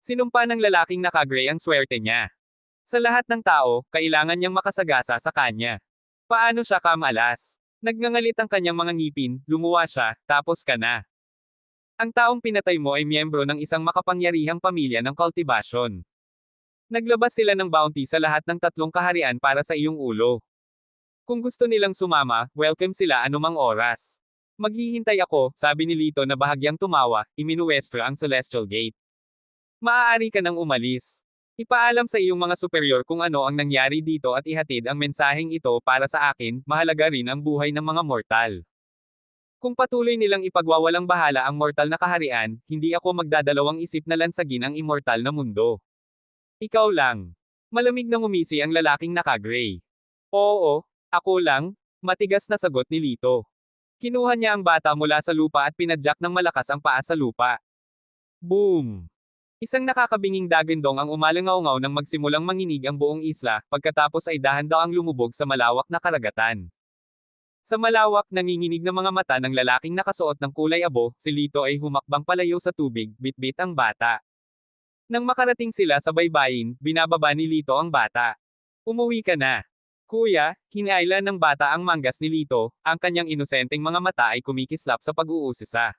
Sinumpa ng lalaking naka-gray ang swerte niya. Sa lahat ng tao, kailangan niyang makasagasa sa kanya. Paano siya kamalas? Nagngangalit ang kanyang mga ngipin, lumuwa siya, tapos ka na. Ang taong pinatay mo ay miyembro ng isang makapangyarihang pamilya ng cultivation. Naglabas sila ng bounty sa lahat ng 3 kaharian para sa iyong ulo. Kung gusto nilang sumama, welcome sila anumang oras. Maghihintay ako, sabi ni Lito na bahagyang tumawa, iminuwestro ang Celestial Gate. Maaari ka nang umalis. Ipaalam sa iyong mga superior kung ano ang nangyari dito at ihatid ang mensaheng ito para sa akin, mahalaga rin ang buhay ng mga mortal. Kung patuloy nilang ipagwawalang bahala ang mortal na kaharian, hindi ako magdadalawang isip na lansagin ang immortal na mundo. Ikaw lang. Malamig na ngumisi ang lalaking naka-gray. Oo, ako lang, matigas na sagot ni Lito. Kinuha niya ang bata mula sa lupa at pinadyak ng malakas ang paa sa lupa. Boom! Isang nakakabinging dagandong ang umalangaw-ngaw nang magsimulang manginig ang buong isla, pagkatapos ay dahan-daang lumubog sa malawak na karagatan. Sa malawak, nanginginig na mga mata ng lalaking nakasuot ng kulay abo, si Lito ay humakbang palayo sa tubig, bitbit ang bata. Nang makarating sila sa baybayin, binababa ni Lito ang bata. Umuwi ka na. Kuya, hinailan ng bata ang manggas ni Lito, ang kanyang inosenteng mga mata ay kumikislap sa pag-uusisa.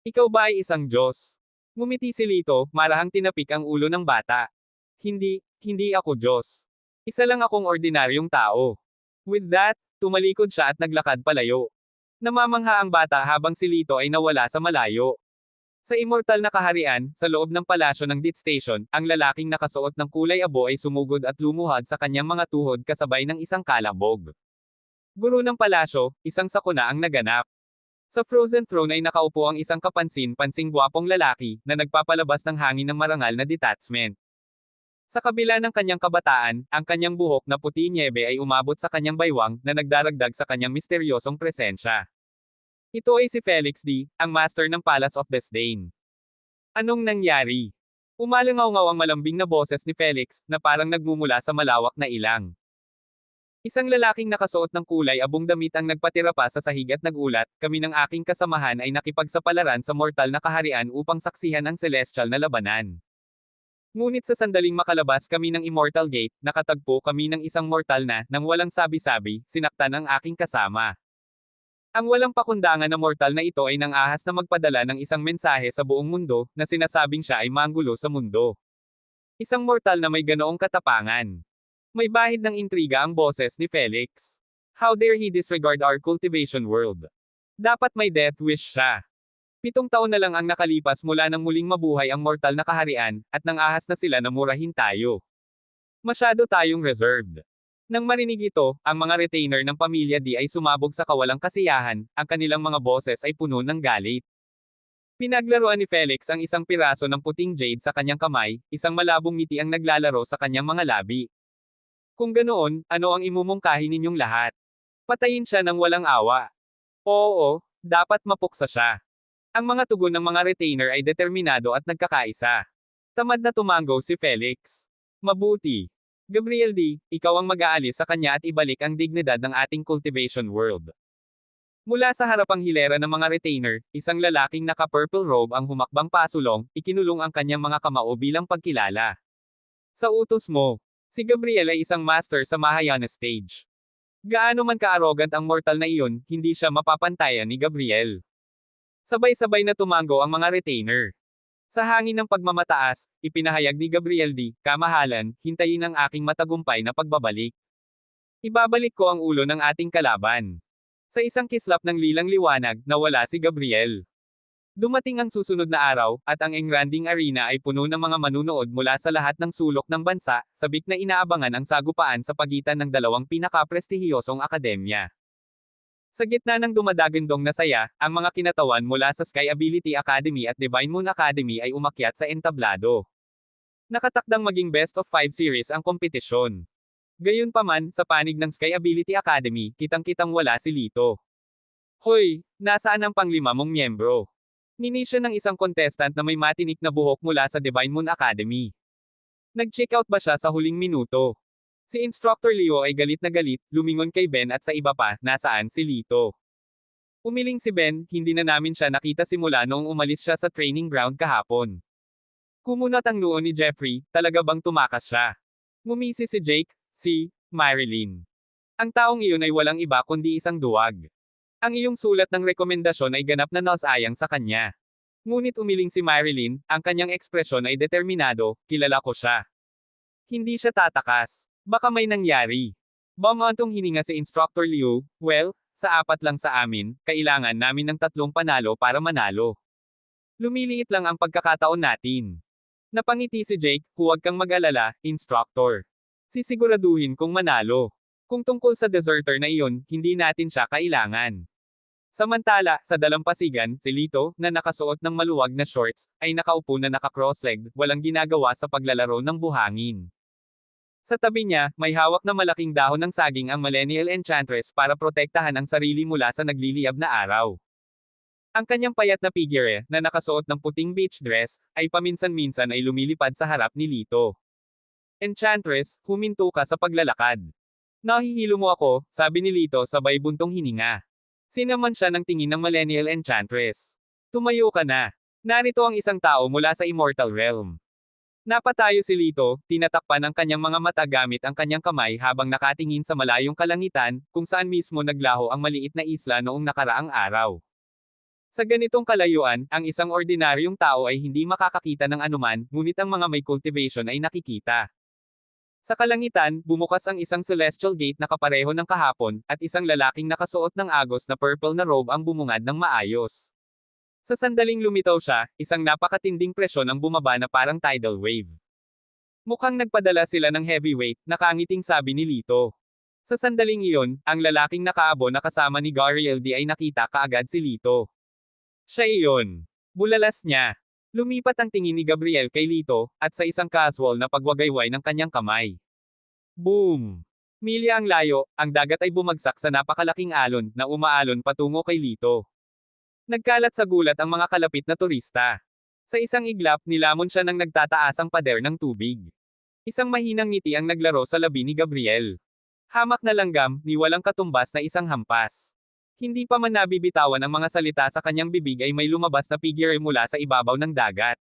Ikaw ba ay isang Diyos? Ngumiti si Lito, marahang tinapik ang ulo ng bata. Hindi ako Diyos. Isa lang akong ordinaryong tao. With that, tumalikod siya at naglakad palayo. Namamangha ang bata habang si Lito ay nawala sa malayo. Sa immortal na kaharian, sa loob ng palasyo ng Dit Station, ang lalaking nakasuot ng kulay abo ay sumugod at lumuhad sa kanyang mga tuhod kasabay ng isang kalabog. Guro ng palasyo, isang sakuna ang naganap. Sa frozen throne ay nakaupo ang isang kapansin-pansing gwapong lalaki, na nagpapalabas ng hangin ng marangal na detachment. Sa kabila ng kanyang kabataan, ang kanyang buhok na puti nyebe ay umabot sa kanyang baywang, na nagdaragdag sa kanyang misteryosong presensya. Ito ay si Felix D., ang master ng Palace of Disdain. Anong nangyari? Umalangaw-ngaw ang malambing na boses ni Felix, na parang nagmumula sa malawak na ilang. Isang lalaking nakasuot ng kulay abong damit ang nagpatira pa sa sahig at nagulat, kami ng aking kasamahan ay nakipagsapalaran sa mortal na kaharian upang saksihan ang celestial na labanan. Ngunit sa sandaling makalabas kami ng Immortal Gate, nakatagpo kami ng isang mortal na, nang walang sabi-sabi, sinaktan ang aking kasama. Ang walang pakundangan na mortal na ito ay nang ahas na magpadala ng isang mensahe sa buong mundo, na sinasabing siya ay manggulo sa mundo. Isang mortal na may ganoong katapangan. May bahid ng intriga ang boses ni Felix. How dare he disregard our cultivation world? Dapat may death wish siya. 7 taon na lang ang nakalipas mula nang muling mabuhay ang mortal na kaharian, at nang ahas na sila na murahin tayo. Masyado tayong reserved. Nang marinig ito, ang mga retainer ng pamilya D ay sumabog sa kawalang kasiyahan, ang kanilang mga boses ay puno ng galit. Pinaglaruan ni Felix ang isang piraso ng puting jade sa kanyang kamay, isang malabong ngiti ang naglalaro sa kanyang mga labi. Kung ganoon, ano ang imumungkahi ninyong lahat? Patayin siya ng walang awa. Oo, dapat mapuksa siya. Ang mga tugon ng mga retainer ay determinado at nagkakaisa. Tamad na tumango si Felix. Mabuti. Gabriel D., ikaw ang mag-aalis sa kanya at ibalik ang dignidad ng ating cultivation world. Mula sa harapang hilera ng mga retainer, isang lalaking naka-purple robe ang humakbang pasulong, ikinulong ang kanyang mga kamao bilang pagkilala. Sa utos mo, si Gabriel ay isang master sa Mahayana stage. Gaano man ka-arrogant ang mortal na iyon, hindi siya mapapantayan ni Gabriel. Sabay-sabay na tumango ang mga retainer. Sa hangin ng pagmamataas, ipinahayag ni Gabriel D., kamahalan, hintayin ang aking matagumpay na pagbabalik. Ibabalik ko ang ulo ng ating kalaban. Sa isang kislap ng lilang liwanag, nawala si Gabriel. Dumating ang susunod na araw, at ang engranding arena ay puno ng mga manunood mula sa lahat ng sulok ng bansa, sabik na inaabangan ang sagupaan sa pagitan ng dalawang pinaka-prestihiyosong akademya. Sa gitna ng dumadagandong na saya, ang mga kinatawan mula sa Sky Ability Academy at Divine Moon Academy ay umakyat sa entablado. Nakatakdang maging best of 5 series ang kompetisyon. Gayunpaman, sa panig ng Sky Ability Academy, kitang-kitang wala si Lito. Hoy, nasaan ang panglima mong miyembro? Ninisyon ng isang contestant na may matinik na buhok mula sa Divine Moon Academy. Nag-check out ba siya sa huling minuto? Si Instructor Leo ay galit na galit, lumingon kay Ben at sa iba pa, nasaan si Lito? Umiling si Ben, hindi na namin siya nakita simula noong umalis siya sa training ground kahapon. Kumunat ang noo ni Jeffrey, talaga bang tumakas siya? Ngumisi si Jake, si Marilyn. Ang taong iyon ay walang iba kundi isang duwag. Ang iyong sulat ng rekomendasyon ay ganap na nasayang sa kanya. Ngunit umiling si Marilyn, ang kanyang ekspresyon ay determinado, kilala ko siya. Hindi siya tatakas. Baka may nangyari. Bumantong hininga si Instructor Liu, well, sa 4 lang sa amin, kailangan namin ng 3 panalo para manalo. Lumiliit lang ang pagkakataon natin. Napangiti si Jake, huwag kang mag-alala, Instructor. Sisiguraduhin kong manalo. Kung tungkol sa deserter na iyon, hindi natin siya kailangan. Samantala, sa dalampasigan, si Lito, na nakasuot ng maluwag na shorts, ay nakaupo na naka-cross-legged, walang ginagawa sa paglalaro ng buhangin. Sa tabi niya, may hawak na malaking dahon ng saging ang Millennial Enchantress para protektahan ang sarili mula sa nagliliyab na araw. Ang kanyang payat na figure, na nakasuot ng puting beach dress, ay paminsan-minsan ay lumilipad sa harap ni Lito. Enchantress, huminto ka sa paglalakad. Nahihilo mo ako, sabi ni Lito sabay buntong hininga. Sinaman siya ng tingin ng Millennial Enchantress. Tumayo ka na. Narito ang isang tao mula sa Immortal Realm. Napatayo si Lito, tinatakpan ang kanyang mga mata gamit ang kanyang kamay habang nakatingin sa malayong kalangitan, kung saan mismo naglaho ang maliit na isla noong nakaraang araw. Sa ganitong kalayuan, ang isang ordinaryong tao ay hindi makakakita ng anuman, ngunit ang mga may cultivation ay nakikita. Sa kalangitan, bumukas ang isang celestial gate na kapareho ng kahapon, at isang lalaking nakasuot ng agos na purple na robe ang bumungad ng maayos. Sa sandaling lumitaw siya, isang napakatinding presyon ang bumaba na parang tidal wave. Mukhang nagpadala sila ng heavyweight, nakangiting sabi ni Lito. Sa sandaling iyon, ang lalaking nakaabo na kasama ni Gariel D ay nakita kaagad si Lito. Siya iyon. Bulalas niya. Lumipat ang tingin ni Gabriel kay Lito, at sa isang casual na pagwagayway ng kanyang kamay. Boom! Milya ang layo, ang dagat ay bumagsak sa napakalaking alon, na umaalon patungo kay Lito. Nagkalat sa gulat ang mga kalapit na turista. Sa isang iglap, nilamon siya ng nagtataasang pader ng tubig. Isang mahinang ngiti ang naglaro sa labi ni Gabriel. Hamak na langgam, ni walang katumbas na isang hampas. Hindi pa man nabibitawan ang mga salita sa kanyang bibig ay may lumabas na figure mula sa ibabaw ng dagat.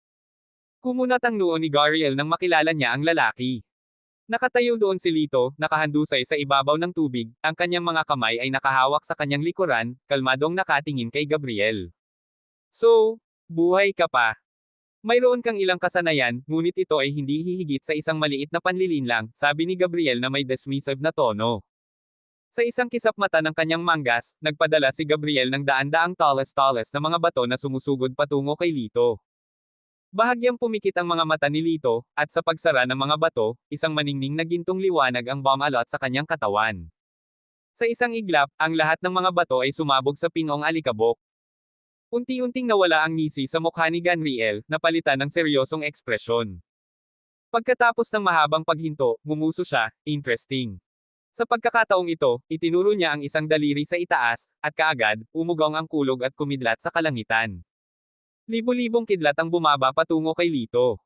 Kumunat ang noo ni Gariel nang makilala niya ang lalaki. Nakatayo doon si Lito, nakahandusay sa ibabaw ng tubig, ang kanyang mga kamay ay nakahawak sa kanyang likuran, kalmadong nakatingin kay Gabriel. So, buhay ka pa. Mayroon kang ilang kasanayan, ngunit ito ay hindi hihigit sa isang maliit na panlilinlang, sabi ni Gabriel na may dismissive na tono. Sa isang kisap mata ng kanyang manggas, nagpadala si Gabriel ng daan-daang tallest na mga bato na sumusugod patungo kay Lito. Bahagyang pumikit ang mga mata ni Lito, at sa pagsara ng mga bato, isang maningning na gintong liwanag ang bumalot sa kanyang katawan. Sa isang iglap, ang lahat ng mga bato ay sumabog sa pinong alikabok. Unti-unting nawala ang ngisi sa mukha ni Ganriel, napalitan ng seryosong ekspresyon. Pagkatapos ng mahabang paghinto, ngumuso siya, interesting. Sa pagkakataong ito, itinuro niya ang isang daliri sa itaas, at kaagad, umugong ang kulog at kumidlat sa kalangitan. Libo-libong kidlat ang bumaba patungo kay Lito.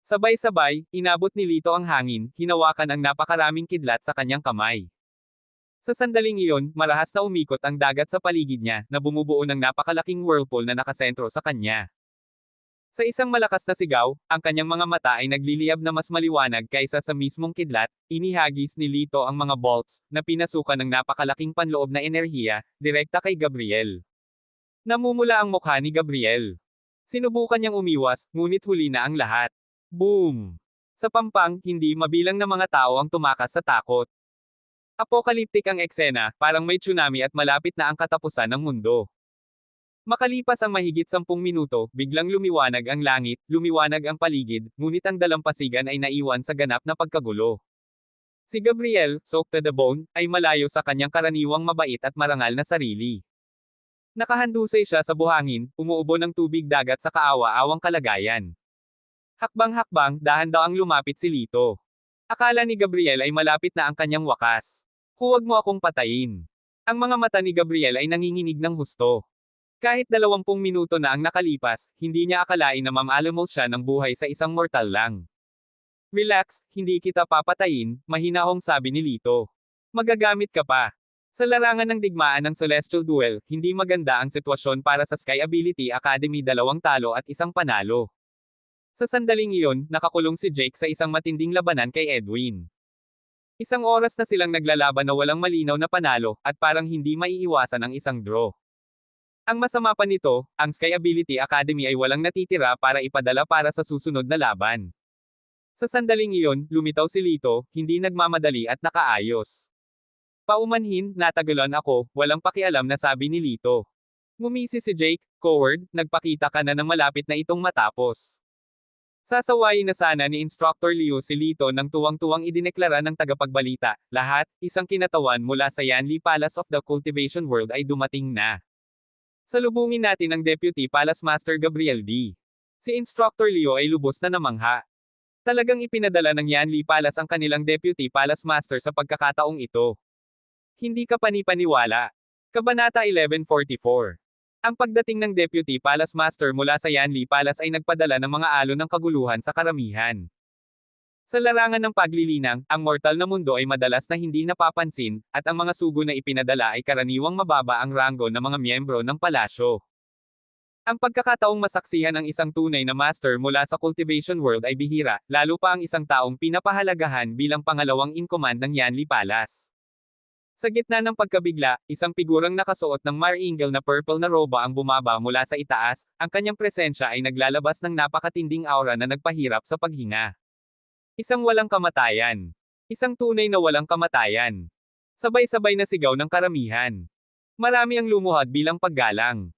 Sabay-sabay, inabot ni Lito ang hangin, hinawakan ang napakaraming kidlat sa kanyang kamay. Sa sandaling iyon, marahas na umikot ang dagat sa paligid niya, na bumubuo ng napakalaking whirlpool na nakasentro sa kanya. Sa isang malakas na sigaw, ang kanyang mga mata ay nagliliyab na mas maliwanag kaysa sa mismong kidlat, inihagis ni Lito ang mga bolts, na pinasukan ng napakalaking panloob na enerhiya, direkta kay Gabriel. Namumula ang mukha ni Gabriel. Sinubukan niyang umiwas, ngunit huli na ang lahat. Boom! Sa pampang, hindi mabilang na mga tao ang tumakas sa takot. Apokaliptik ang eksena, parang may tsunami at malapit na ang katapusan ng mundo. Makalipas ang mahigit 10 minuto, biglang lumiwanag ang langit, lumiwanag ang paligid, ngunit ang dalampasigan ay naiwan sa ganap na pagkagulo. Si Gabriel, soaked to the bone, ay malayo sa kanyang karaniwang mabait at marangal na sarili. Nakahandusay siya sa buhangin, umuubo ng tubig dagat sa kaawa-awang kalagayan. Hakbang-hakbang, dahan-daang lumapit si Lito. Akala ni Gabriel ay malapit na ang kanyang wakas. Huwag mo akong patayin. Ang mga mata ni Gabriel ay nanginginig ng husto. Kahit 20 minuto na ang nakalipas, hindi niya akalain na mamalimos siya ng buhay sa isang mortal lang. Relax, hindi kita papatayin, mahinahong sabi ni Lito. Magagamit ka pa. Sa larangan ng digmaan ng Celestial Duel, hindi maganda ang sitwasyon para sa Sky Ability Academy, 2 talo at 1 panalo. Sa sandaling iyon, nakakulong si Jake sa isang matinding labanan kay Edwin. Isang oras na silang naglalaban na walang malinaw na panalo, at parang hindi maiiwasan ang isang draw. Ang masama pa nito, ang Sky Ability Academy ay walang natitira para ipadala para sa susunod na laban. Sa sandaling iyon, lumitaw si Lito, hindi nagmamadali at nakaayos. Paumanhin, natagalan ako, walang pakialam na sabi ni Lito. Ngumisi si Jake, coward, nagpakita ka na ng malapit na itong matapos. Sasawayin na sana ni Instructor Leo si Lito nang tuwang-tuwang idineklara ng tagapagbalita, lahat, isang kinatawan mula sa Yanli Palace of the Cultivation World ay dumating na. Salubungin natin ang Deputy Palace Master Gabriel D. Si Instructor Leo ay lubos na namangha. Talagang ipinadala ng Yanli Palace ang kanilang Deputy Palace Master sa pagkakataong ito. Hindi ka panipaniwala. Kabanata 1144. Ang pagdating ng Deputy Palace Master mula sa Yanli Palace ay nagpadala ng mga alon ng kaguluhan sa karamihan. Sa larangan ng paglilinang, ang mortal na mundo ay madalas na hindi napapansin, at ang mga sugo na ipinadala ay karaniwang mababa ang ranggo ng mga miyembro ng palasyo. Ang pagkakataong masaksihan ang isang tunay na master mula sa Cultivation World ay bihira, lalo pa ang isang taong pinapahalagahan bilang pangalawang in command ng Yanli Palace. Sa gitna ng pagkabigla, isang figurang nakasuot ng Mar-Ingel na purple na roba ang bumaba mula sa itaas, ang kanyang presensya ay naglalabas ng napakatinding aura na nagpahirap sa paghinga. Isang walang kamatayan. Isang tunay na walang kamatayan. Sabay-sabay na sigaw ng karamihan. Marami ang lumuhad bilang paggalang.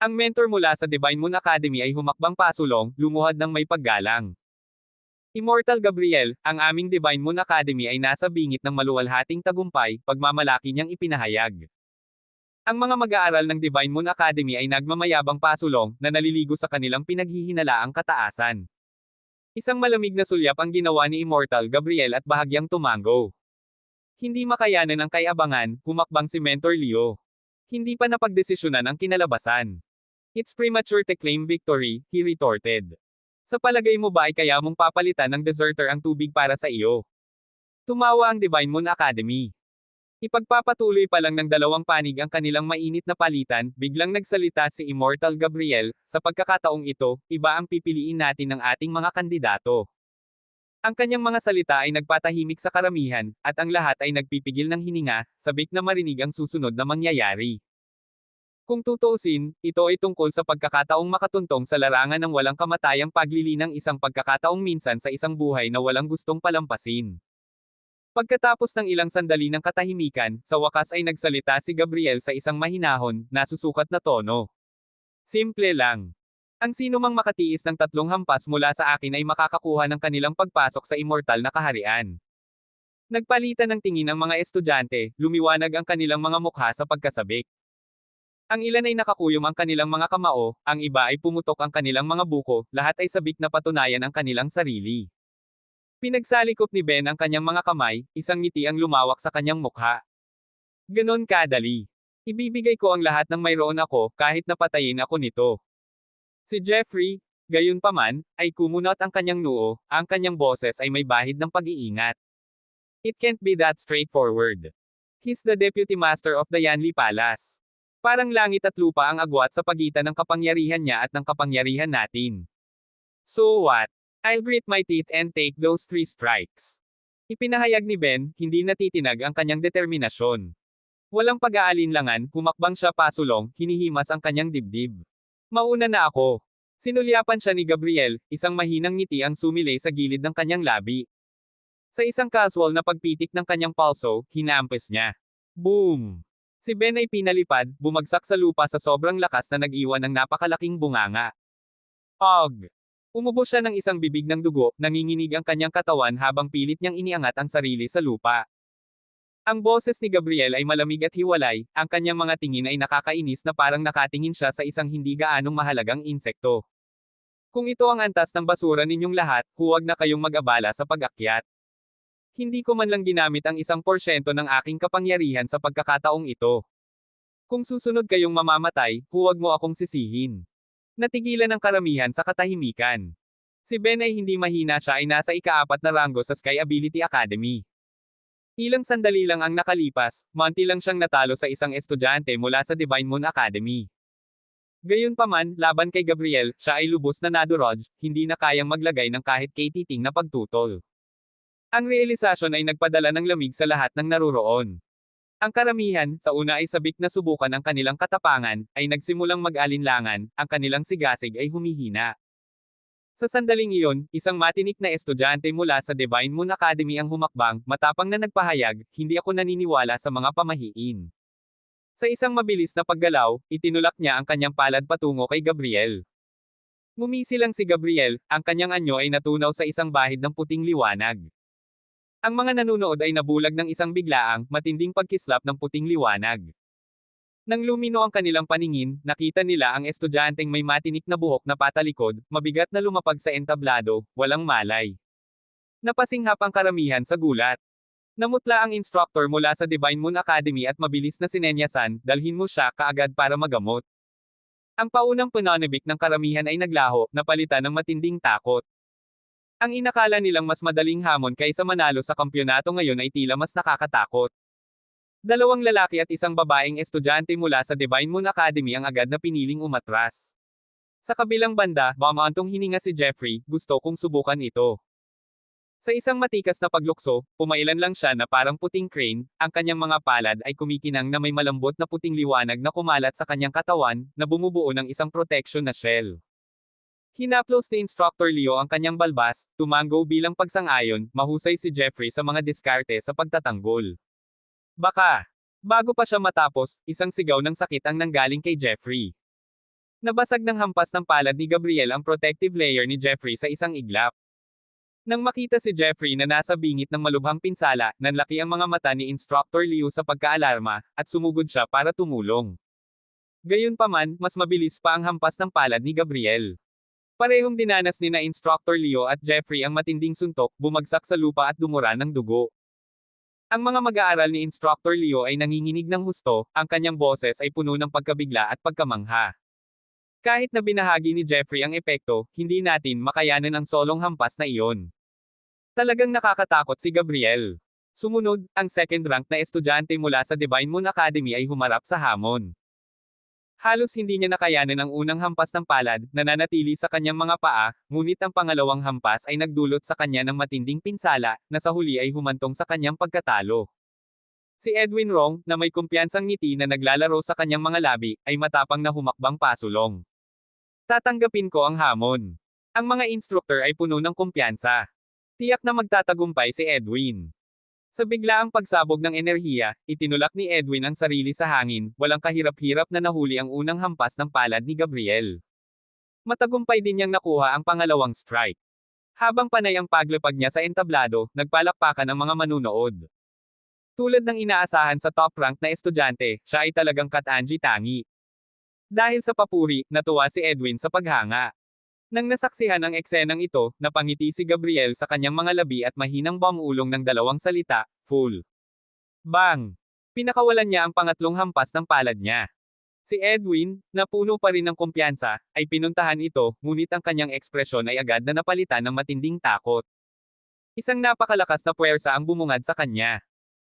Ang mentor mula sa Divine Moon Academy ay humakbang pasulong, lumuhad ng may paggalang. Immortal Gabriel, ang aming Divine Moon Academy ay nasa bingit ng maluwalhating tagumpay, pagmamalaki niyang ipinahayag. Ang mga mag-aaral ng Divine Moon Academy ay nagmamayabang pasulong, na naliligo sa kanilang pinaghihinalaang kataasan. Isang malamig na sulyap ang ginawa ni Immortal Gabriel at bahagyang tumango. Hindi makayanan ang kay-abangan, humakbang si Mentor Leo. Hindi pa napagdesisyonan ang kinalabasan. It's premature to claim victory, he retorted. Sa palagay mo ba ay kaya mong papalitan ng deserter ang tubig para sa iyo? Tumawa ang Divine Moon Academy. Ipagpapatuloy pa lang ng 2 panig ang kanilang mainit na palitan, biglang nagsalita si Immortal Gabriel, sa pagkakataong ito, iba ang pipiliin natin ng ating mga kandidato. Ang kanyang mga salita ay nagpatahimik sa karamihan, at ang lahat ay nagpipigil ng hininga, sabik na marinig ang susunod na mangyayari. Kung tutuusin, ito ay tungkol sa pagkakataong makatuntong sa larangan ng walang kamatayang paglilinang, isang pagkakataong minsan sa isang buhay na walang gustong palampasin. Pagkatapos ng ilang sandali ng katahimikan, sa wakas ay nagsalita si Gabriel sa isang mahinahon, nasusukat na tono. Simple lang. Ang sino mang makatiis ng 3 hampas mula sa akin ay makakakuha ng kanilang pagpasok sa immortal na kaharian. Nagpalitan ng tingin ang mga estudyante, lumiwanag ang kanilang mga mukha sa pagkasabik. Ang ilan ay nakakuyom ang kanilang mga kamao, ang iba ay pumutok ang kanilang mga buko, lahat ay sabik na patunayan ang kanilang sarili. Pinagsalikop ni Ben ang kanyang mga kamay, isang ngiti ang lumawak sa kanyang mukha. Ganon kadali. Ibibigay ko ang lahat ng mayroon ako, kahit napatayin ako nito. Si Jeffrey, gayunpaman, ay kumunot ang kanyang noo, ang kanyang boses ay may bahid ng pag-iingat. It can't be that straightforward. He's the Deputy Master of the Yanli Palace. Parang langit at lupa ang agwat sa pagitan ng kapangyarihan niya at ng kapangyarihan natin. So what? I'll grit my teeth and take those 3 strikes. Ipinahayag ni Ben, hindi natitinag ang kanyang determinasyon. Walang pag-aalinlangan, humakbang siya pasulong, hinihimas ang kanyang dibdib. Mauna na ako. Sinulyapan siya ni Gabriel, isang mahinang ngiti ang sumilay sa gilid ng kanyang labi. Sa isang casual na pagpitik ng kanyang palso, hinaampes niya. Boom! Si Ben ay pinalipad, bumagsak sa lupa sa sobrang lakas na nag-iwan ng napakalaking bunganga. Og! Umubo siya ng isang bibig ng dugo, nanginginig ang kanyang katawan habang pilit niyang iniangat ang sarili sa lupa. Ang boses ni Gabriel ay malamig at hiwalay, ang kanyang mga tingin ay nakakainis na parang nakatingin siya sa isang hindi gaanong mahalagang insekto. Kung ito ang antas ng basura ninyong lahat, huwag na kayong mag-abala sa pag-akyat. Hindi ko man lang ginamit ang 1% ng aking kapangyarihan sa pagkakataong ito. Kung susunod kayong mamamatay, huwag mo akong sisihin. Natigilan ang karamihan sa katahimikan. Si Ben ay hindi mahina, siya ay nasa ika-4 na ranggo sa Sky Ability Academy. Ilang sandali lang ang nakalipas, munti lang siyang natalo sa isang estudyante mula sa Divine Moon Academy. Gayunpaman, laban kay Gabriel, siya ay lubos na nadurog, hindi na kayang maglagay ng kahit katiting na pagtutol. Ang realisasyon ay nagpadala ng lamig sa lahat ng naruroon. Ang karamihan, sa una ay sabik na subukan ang kanilang katapangan, ay nagsimulang mag-alinlangan, ang kanilang sigasig ay humihina. Sa sandaling iyon, isang matinik na estudyante mula sa Divine Moon Academy ang humakbang, matapang na nagpahayag, hindi ako naniniwala sa mga pamahiin. Sa isang mabilis na paggalaw, itinulak niya ang kanyang palad patungo kay Gabriel. Ngumisi lang si Gabriel, ang kanyang anyo ay natunaw sa isang bahid ng puting liwanag. Ang mga nanunood ay nabulag ng isang biglaang, matinding pagkislap ng puting liwanag. Nang lumino ang kanilang paningin, nakita nila ang estudyanteng may matinik na buhok na patalikod, mabigat na lumapag sa entablado, walang malay. Napasinghap ang karamihan sa gulat. Namutla ang instructor mula sa Divine Moon Academy at mabilis na sinenyasan, dalhin mo siya kaagad para magamot. Ang paunang pananabik ng karamihan ay naglaho, napalitan ng matinding takot. Ang inakala nilang mas madaling hamon kaysa manalo sa kampyonato ngayon ay tila mas nakakatakot. Dalawang lalaki at isang babaeng estudyante mula sa Divine Moon Academy ang agad na piniling umatras. Sa kabilang banda, bumantong hininga si Jeffrey, gusto kong subukan ito. Sa isang matikas na paglukso, pumailan lang siya na parang puting crane, ang kanyang mga palad ay kumikinang na may malambot na puting liwanag na kumalat sa kanyang katawan, na bumubuo ng isang protection na shell. Hinaplos ni Instructor Leo ang kanyang balbas, tumango bilang pagsang-ayon, mahusay si Jeffrey sa mga diskarte sa pagtatanggol. Baka. Bago pa siya matapos, isang sigaw ng sakit ang nanggaling kay Jeffrey. Nabasag ng hampas ng palad ni Gabriel ang protective layer ni Jeffrey sa isang iglap. Nang makita si Jeffrey na nasa bingit ng malubhang pinsala, nanlaki ang mga mata ni Instructor Leo sa pagkaalarma, at sumugod siya para tumulong. Gayunpaman, mas mabilis pa ang hampas ng palad ni Gabriel. Parehong dinanas ni na Instructor Leo at Jeffrey ang matinding suntok, bumagsak sa lupa at dumura ng dugo. Ang mga mag-aaral ni Instructor Leo ay nanginginig ng husto, ang kanyang boses ay puno ng pagkabigla at pagkamangha. Kahit na binahagi ni Jeffrey ang epekto, hindi natin makayanan ang solong hampas na iyon. Talagang nakakatakot si Gabriel. Sumunod, ang second rank na estudyante mula sa Divine Moon Academy ay humarap sa hamon. Halos hindi niya nakayanan ang unang hampas ng palad, nananatili sa kanyang mga paa, ngunit ang pangalawang hampas ay nagdulot sa kanya ng matinding pinsala, na sa huli ay humantong sa kanyang pagkatalo. Si Edwin Rong, na may kumpiyansang ngiti na naglalaro sa kanyang mga labi, ay matapang na humakbang pasulong. Tatanggapin ko ang hamon. Ang mga instructor ay puno ng kumpiyansa. Tiyak na magtatagumpay si Edwin. Sa biglaang pagsabog ng enerhiya, itinulak ni Edwin ang sarili sa hangin, walang kahirap-hirap na nahuli ang unang hampas ng palad ni Gabriel. Matagumpay din niyang nakuha ang pangalawang strike. Habang panay ang paglapag niya sa entablado, nagpalakpakan ang mga manunood. Tulad ng inaasahan sa top rank na estudyante, siya ay talagang katangi tangi. Dahil sa papuri, natuwa si Edwin sa paghanga. Nang nasaksihan ang eksenang ito, napangiti si Gabriel sa kanyang mga labi at mahinang bumulong ng dalawang salita, "Fool." Bang! Pinakawalan niya ang pangatlong hampas ng palad niya. Si Edwin, na puno pa rin ng kumpiyansa, ay pinuntahan ito, ngunit ang kanyang ekspresyon ay agad na napalitan ng matinding takot. Isang napakalakas na puwersa ang bumungad sa kanya.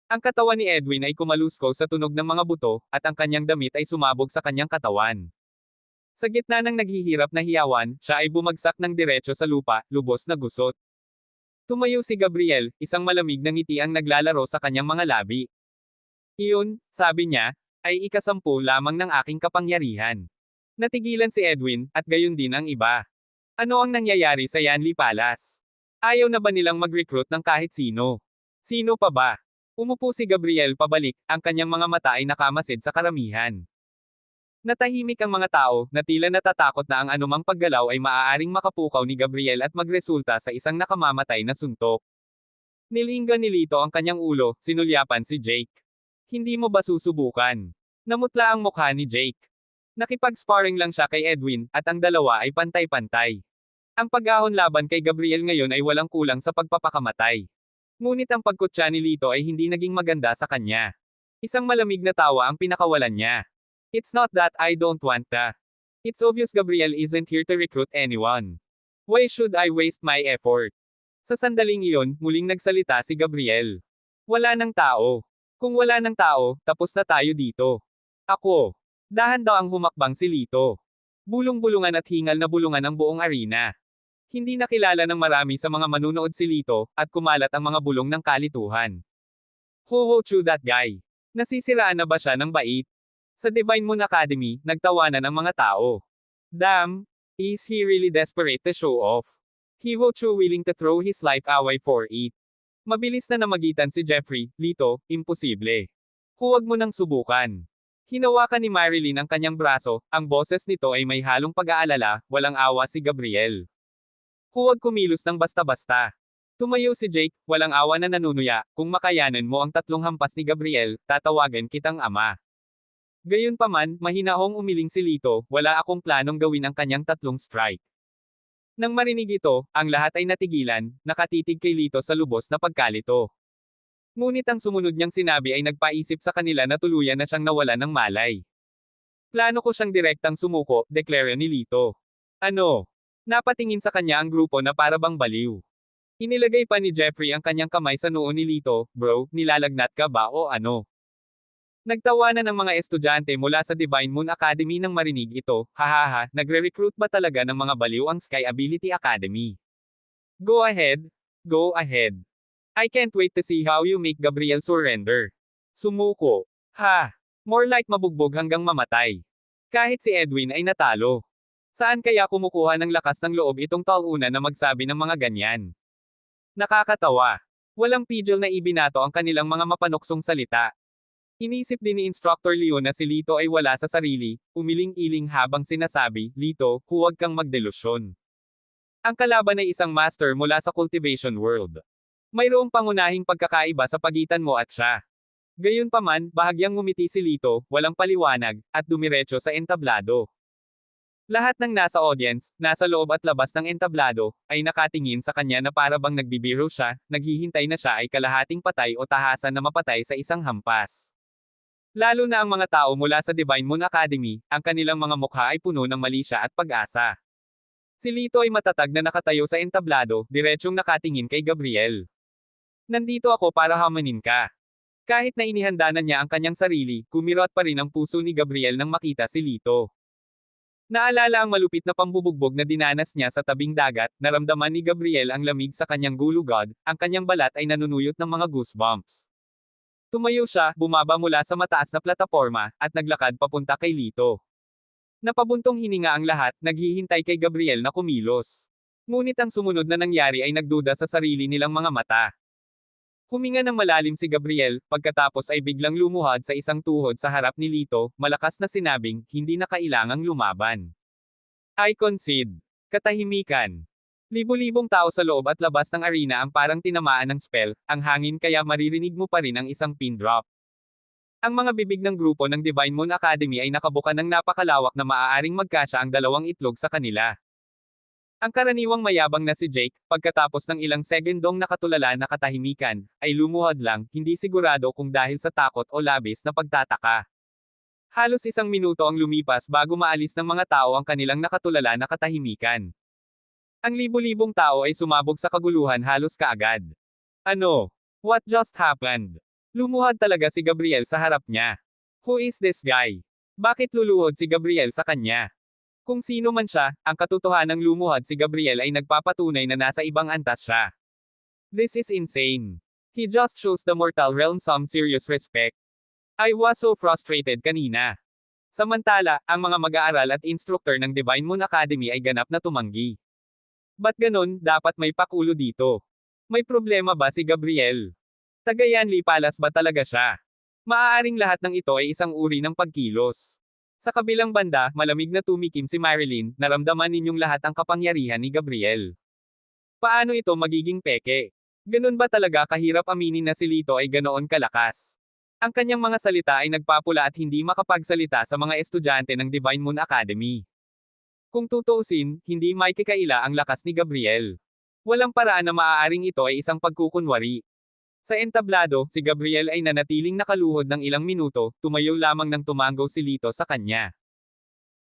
Ang katawan ni Edwin ay kumaluskaw sa tunog ng mga buto, at ang kanyang damit ay sumabog sa kanyang katawan. Sa gitna ng naghihirap na hiyawan, siya ay bumagsak ng diretso sa lupa, lubos na gusot. Tumayo si Gabriel, isang malamig na ngiti ang naglalaro sa kanyang mga labi. Iyon, sabi niya, ay ika-10 lamang ng aking kapangyarihan. Natigilan si Edwin, at gayon din ang iba. Ano ang nangyayari sa Yanli Palace? Ayaw na ba nilang mag-recruit ng kahit sino? Sino pa ba? Umupo si Gabriel pabalik, ang kanyang mga mata ay nakamasid sa karamihan. Natahimik ang mga tao, na tila natatakot na ang anumang paggalaw ay maaaring makapukaw ni Gabriel at magresulta sa isang nakamamatay na suntok. Nilinggan ni Lito ang kanyang ulo, sinulyapan si Jake. Hindi mo ba susubukan? Namutla ang mukha ni Jake. Nakipag-sparring lang siya kay Edwin, at ang dalawa ay pantay-pantay. Ang pag-ahon laban kay Gabriel ngayon ay walang kulang sa pagpapakamatay. Ngunit ang pagkutya ni Lito ay hindi naging maganda sa kanya. Isang malamig na tawa ang pinakawalan niya. It's not that I don't want to. It's obvious Gabriel isn't here to recruit anyone. Why should I waste my effort? Sa sandaling iyon, muling nagsalita si Gabriel. Wala ng tao. Kung wala ng tao, tapos na tayo dito. Ako. Dahan daw ang humakbang si Lito. Bulong-bulungan at hingal na bulungan ang buong arena. Hindi nakilala ng marami sa mga manunood si Lito, at kumalat ang mga bulong ng kalituhan. Who chew that guy? Nasisiraan na ba siya ng bait? Sa Divine Moon Academy, nagtawanan ang mga tao. Damn, is he really desperate to show off? He chew willing to throw his life away for it. Mabilis na namagitan si Jeffrey, Lito, imposible. Huwag mo nang subukan. Hinawakan ni Marilyn ang kanyang braso, ang boses nito ay may halong pag-aalala, walang awa si Gabriel. Huwag kumilos ng basta-basta. Tumayo si Jake, walang awa na nanunuya, kung makayanan mo ang 3 hampas ni Gabriel, tatawagan kitang ama. Gayunpaman, mahinahong umiling si Lito, wala akong planong gawin ang kanyang 3 strike. Nang marinig ito, ang lahat ay natigilan, nakatitig kay Lito sa lubos na pagkalito. Ngunit ang sumunod niyang sinabi ay nagpaisip sa kanila na tuluyan na siyang nawalan ng malay. Plano ko siyang direktang sumuko, deklara ni Lito. Ano? Napatingin sa kanya ang grupo na para bang baliw. Inilagay pa ni Jeffrey ang kanyang kamay sa noo ni Lito, bro, nilalagnat ka ba o ano? Nagtawanan ng mga estudyante mula sa Divine Moon Academy nang marinig ito, hahaha, nagre-recruit ba talaga ng mga baliw ang Sky Ability Academy? Go ahead. Go ahead. I can't wait to see how you make Gabriel surrender. Sumuko. Ha. More like mabugbog hanggang mamatay. Kahit si Edwin ay natalo. Saan kaya kumukuha ng lakas ng loob itong tauna na magsabi ng mga ganyan? Nakakatawa. Walang pidgel na ibinato ang kanilang mga mapanuksong salita. Inisip din ni Instructor Leo na si Lito ay wala sa sarili, umiling-iling habang sinasabi, Lito, huwag kang magdelusyon. Ang kalaban ay isang master mula sa cultivation world. Mayroong pangunahing pagkakaiba sa pagitan mo at siya. Gayunpaman, bahagyang ngumiti si Lito, walang paliwanag, at dumiretso sa entablado. Lahat ng nasa audience, nasa loob at labas ng entablado, ay nakatingin sa kanya na para bang nagbibiro siya, naghihintay na siya ay kalahating patay o tahasan na mapatay sa isang hampas. Lalo na ang mga tao mula sa Divine Moon Academy, ang kanilang mga mukha ay puno ng malisya at pag-asa. Si Lito ay matatag na nakatayo sa entablado, diretsyong nakatingin kay Gabriel. Nandito ako para hamanin ka. Kahit na inihanda na niya ang kanyang sarili, kumirot pa rin ang puso ni Gabriel nang makita si Lito. Naalala ang malupit na pambubugbog na dinanas niya sa tabing dagat, naramdaman ni Gabriel ang lamig sa kanyang gulugod, ang kanyang balat ay nanunuyot ng mga goosebumps. Tumayo siya, bumaba mula sa mataas na plataporma, at naglakad papunta kay Lito. Napabuntong hininga ang lahat, naghihintay kay Gabriel na kumilos. Ngunit ang sumunod na nangyari ay nagduda sa sarili nilang mga mata. Huminga ng malalim si Gabriel, pagkatapos ay biglang lumuhod sa isang tuhod sa harap ni Lito, malakas na sinabing, hindi na kailangang lumaban. I concede. Katahimikan. Libo-libong tao sa loob at labas ng arena ang parang tinamaan ng spell, ang hangin kaya maririnig mo pa rin ang isang pin drop. Ang mga bibig ng grupo ng Divine Moon Academy ay nakabuka ng napakalawak na maaaring magkasya ang 2 itlog sa kanila. Ang karaniwang mayabang na si Jake, pagkatapos ng ilang segundong nakatulala na katahimikan, ay lumuhod lang, hindi sigurado kung dahil sa takot o labis na pagtataka. Halos 1 minuto ang lumipas bago maalis ng mga tao ang kanilang nakatulala na katahimikan. Ang libo-libong tao ay sumabog sa kaguluhan halos kaagad. Ano? What just happened? Lumuhod talaga si Gabriel sa harap niya. Who is this guy? Bakit luluhod si Gabriel sa kanya? Kung sino man siya, ang katotohanang lumuhod si Gabriel ay nagpapatunay na nasa ibang antas siya. This is insane. He just shows the mortal realm some serious respect. I was so frustrated kanina. Samantala, ang mga mag-aaral at instructor ng Divine Moon Academy ay ganap na tumanggi. Ba't ganun, dapat may pakulo dito? May problema ba si Gabriel? Tagayanli palas ba talaga siya? Maaaring lahat ng ito ay isang uri ng pagkilos. Sa kabilang banda, malamig na tumikim si Marilyn, naramdaman ninyong lahat ang kapangyarihan ni Gabriel. Paano ito magiging peke? Ganun ba talaga kahirap aminin na si Lito ay ganoon kalakas? Ang kanyang mga salita ay nagpapula at hindi makapagsalita sa mga estudyante ng Divine Moon Academy. Kung tutuusin, hindi may kikaila ang lakas ni Gabriel. Walang paraan na maaaring ito ay isang pagkukunwari. Sa entablado, si Gabriel ay nanatiling nakaluhod ng ilang minuto, tumayo lamang nang tumango si Lito sa kanya.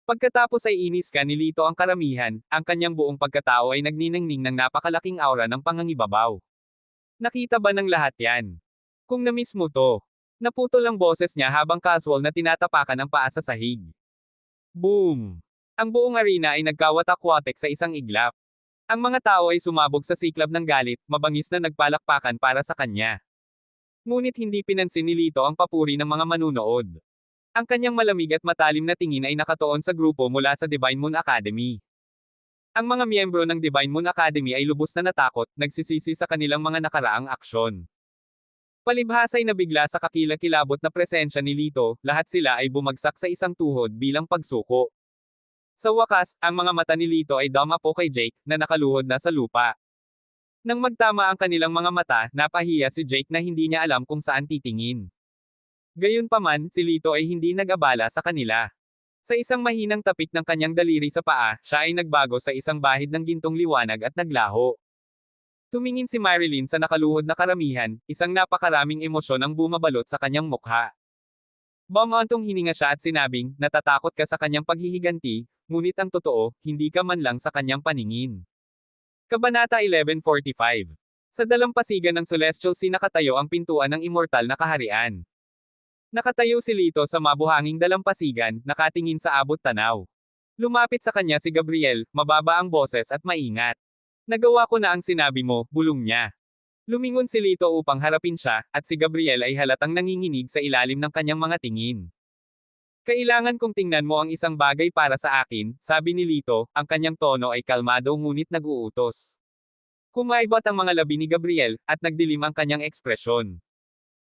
Pagkatapos ay inis ka ni Lito ang karamihan, ang kanyang buong pagkatao ay nagniningning ng napakalaking aura ng pangangibabaw. Nakita ba ng lahat yan? Kung na-miss mo to. Naputol ang boses niya habang casual na tinatapakan ang paa sa sahig. Boom! Ang buong arena ay nagkawatak-watek sa isang iglap. Ang mga tao ay sumabog sa siklab ng galit, mabangis na nagpalakpakan para sa kanya. Ngunit hindi pinansin ni Lito ang papuri ng mga manunood. Ang kanyang malamig at matalim na tingin ay nakatuon sa grupo mula sa Divine Moon Academy. Ang mga miyembro ng Divine Moon Academy ay lubos na natakot, nagsisisi sa kanilang mga nakaraang aksyon. Palibhas ay nabigla sa kakilakilabot na presensya ni Lito, lahat sila ay bumagsak sa isang tuhod bilang pagsuko. Sa wakas, ang mga mata ni Lito ay dumapo kay Jake, na nakaluhod na sa lupa. Nang magtama ang kanilang mga mata, napahiya si Jake na hindi niya alam kung saan titingin. Gayunpaman, si Lito ay hindi nag-abala sa kanila. Sa isang mahinang tapik ng kanyang daliri sa paa, siya ay nagbago sa isang bahid ng gintong liwanag at naglaho. Tumingin si Marilyn sa nakaluhod na karamihan, isang napakaraming emosyon ang bumabalot sa kanyang mukha. Bumantong hininga siya at sinabing, natatakot ka sa kanyang paghihiganti, ngunit ang totoo, hindi ka man lang sa kanyang paningin. Kabanata 1145. Sa dalampasigan ng Celestial Sea nakatayo ang pintuan ng immortal na kaharian. Nakatayo si Lito sa mabuhanging dalampasigan, nakatingin sa abot tanaw. Lumapit sa kanya si Gabriel, mababa ang boses at maingat. Nagawa ko na ang sinabi mo, bulong niya. Lumingon si Lito upang harapin siya, at si Gabriel ay halatang nanginginig sa ilalim ng kanyang mga tingin. Kailangan kong tingnan mo ang isang bagay para sa akin, sabi ni Lito, ang kanyang tono ay kalmado ngunit nag-uutos. Kumaibot ang mga labi ni Gabriel, at nagdilim ang kanyang ekspresyon.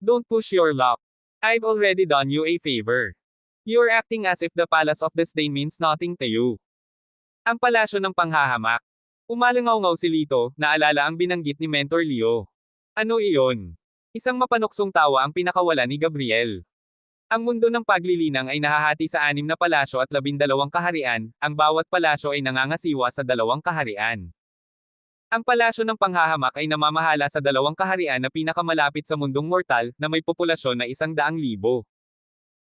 Don't push your luck. I've already done you a favor. You're acting as if the Palace of Disdain means nothing to you. Ang palasyo ng panghahamak. Umalangaw-ngaw si Lito, naalala ang binanggit ni Mentor Leo. Ano iyon? Isang mapanuksong tawa ang pinakawala ni Gabriel. Ang mundo ng paglilinang ay nahahati sa 6 na palasyo at 12 kaharian, ang bawat palasyo ay nangangasiwa sa 2 kaharian. Ang palasyo ng panghahamak ay namamahala sa 2 kaharian na pinakamalapit sa mundong mortal, na may populasyon na 100,000.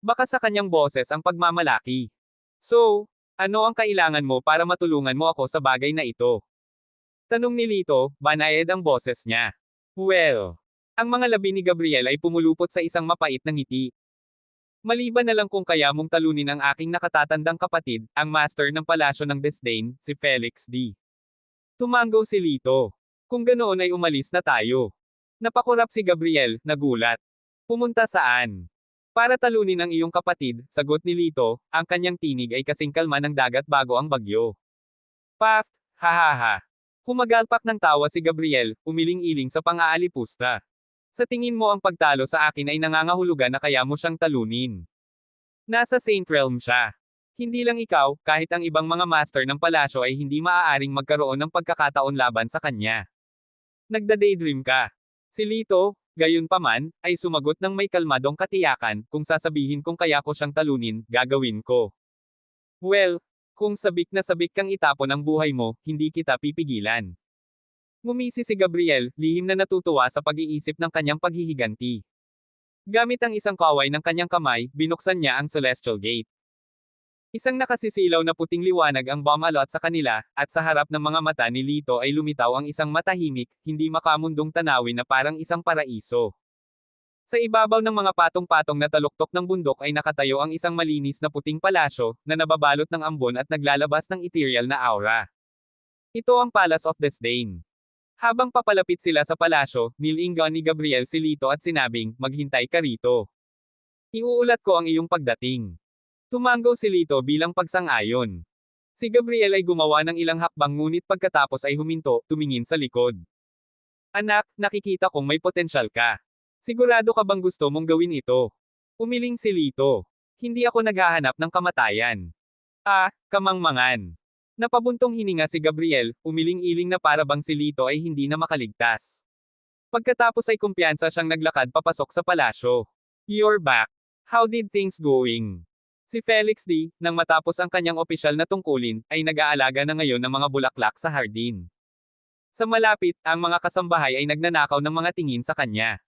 Baka sa kanyang boses ang pagmamalaki. So, ano ang kailangan mo para matulungan mo ako sa bagay na ito? Tanong ni Lito, banayad ang boses niya. Well, ang mga labi ni Gabriel ay pumulupot sa isang mapait na ngiti. Maliban na lang kung kaya mong talunin ang aking nakatatandang kapatid, ang master ng palasyo ng Disdain, si Felix D. Tumango si Lito. Kung ganoon ay umalis na tayo. Napakurap si Gabriel, nagulat. Pumunta saan? Para talunin ang iyong kapatid, sagot ni Lito, ang kanyang tinig ay kasing kalma ng dagat bago ang bagyo. Paft, hahaha. Humagalpak ng tawa si Gabriel, umiling-iling sa pang-aalipusta. Sa tingin mo ang pagtalo sa akin ay nangangahulugan na kaya mo siyang talunin. Nasa Saint Realm siya. Hindi lang ikaw, kahit ang ibang mga master ng palasyo ay hindi maaaring magkaroon ng pagkakataon laban sa kanya. Nagda-daydream ka. Si Lito, gayunpaman, ay sumagot ng may kalmadong katiyakan, kung sasabihin kong kaya ko siyang talunin, gagawin ko. Well, kung sabik na sabik kang itapon ang buhay mo, hindi kita pipigilan. Ngumisi si Gabriel, lihim na natutuwa sa pag-iisip ng kanyang paghihiganti. Gamit ang isang kaway ng kanyang kamay, binuksan niya ang Celestial Gate. Isang nakasisilaw na puting liwanag ang bumalot sa kanila, at sa harap ng mga mata ni Lito ay lumitaw ang isang matahimik, hindi makamundong tanawin na parang isang paraiso. Sa ibabaw ng mga patong-patong na taluktok ng bundok ay nakatayo ang isang malinis na puting palasyo, na nababalot ng ambon at naglalabas ng ethereal na aura. Ito ang Palace of Disdain. Habang papalapit sila sa palasyo, nilingon ni Gabriel si Lito at sinabing, maghintay ka rito. Iuulat ko ang iyong pagdating. Tumango si Lito bilang pagsang-ayon. Si Gabriel ay gumawa ng ilang hakbang ngunit pagkatapos ay huminto, tumingin sa likod. Anak, nakikita kong may potensyal ka. Sigurado ka bang gusto mong gawin ito? Umiling si Lito. Hindi ako naghahanap ng kamatayan. Ah, kamangmangan. Napabuntong hininga si Gabriel, umiling-iling na para bang si Lito ay hindi na makaligtas. Pagkatapos ay kumpiyansa siyang naglakad papasok sa palasyo. You're back. How did things going? Si Felix D, nang matapos ang kanyang opisyal na tungkulin, ay nag-aalaga na ngayon ng mga bulaklak sa hardin. Sa malapit, ang mga kasambahay ay nagnanakaw ng mga tingin sa kanya.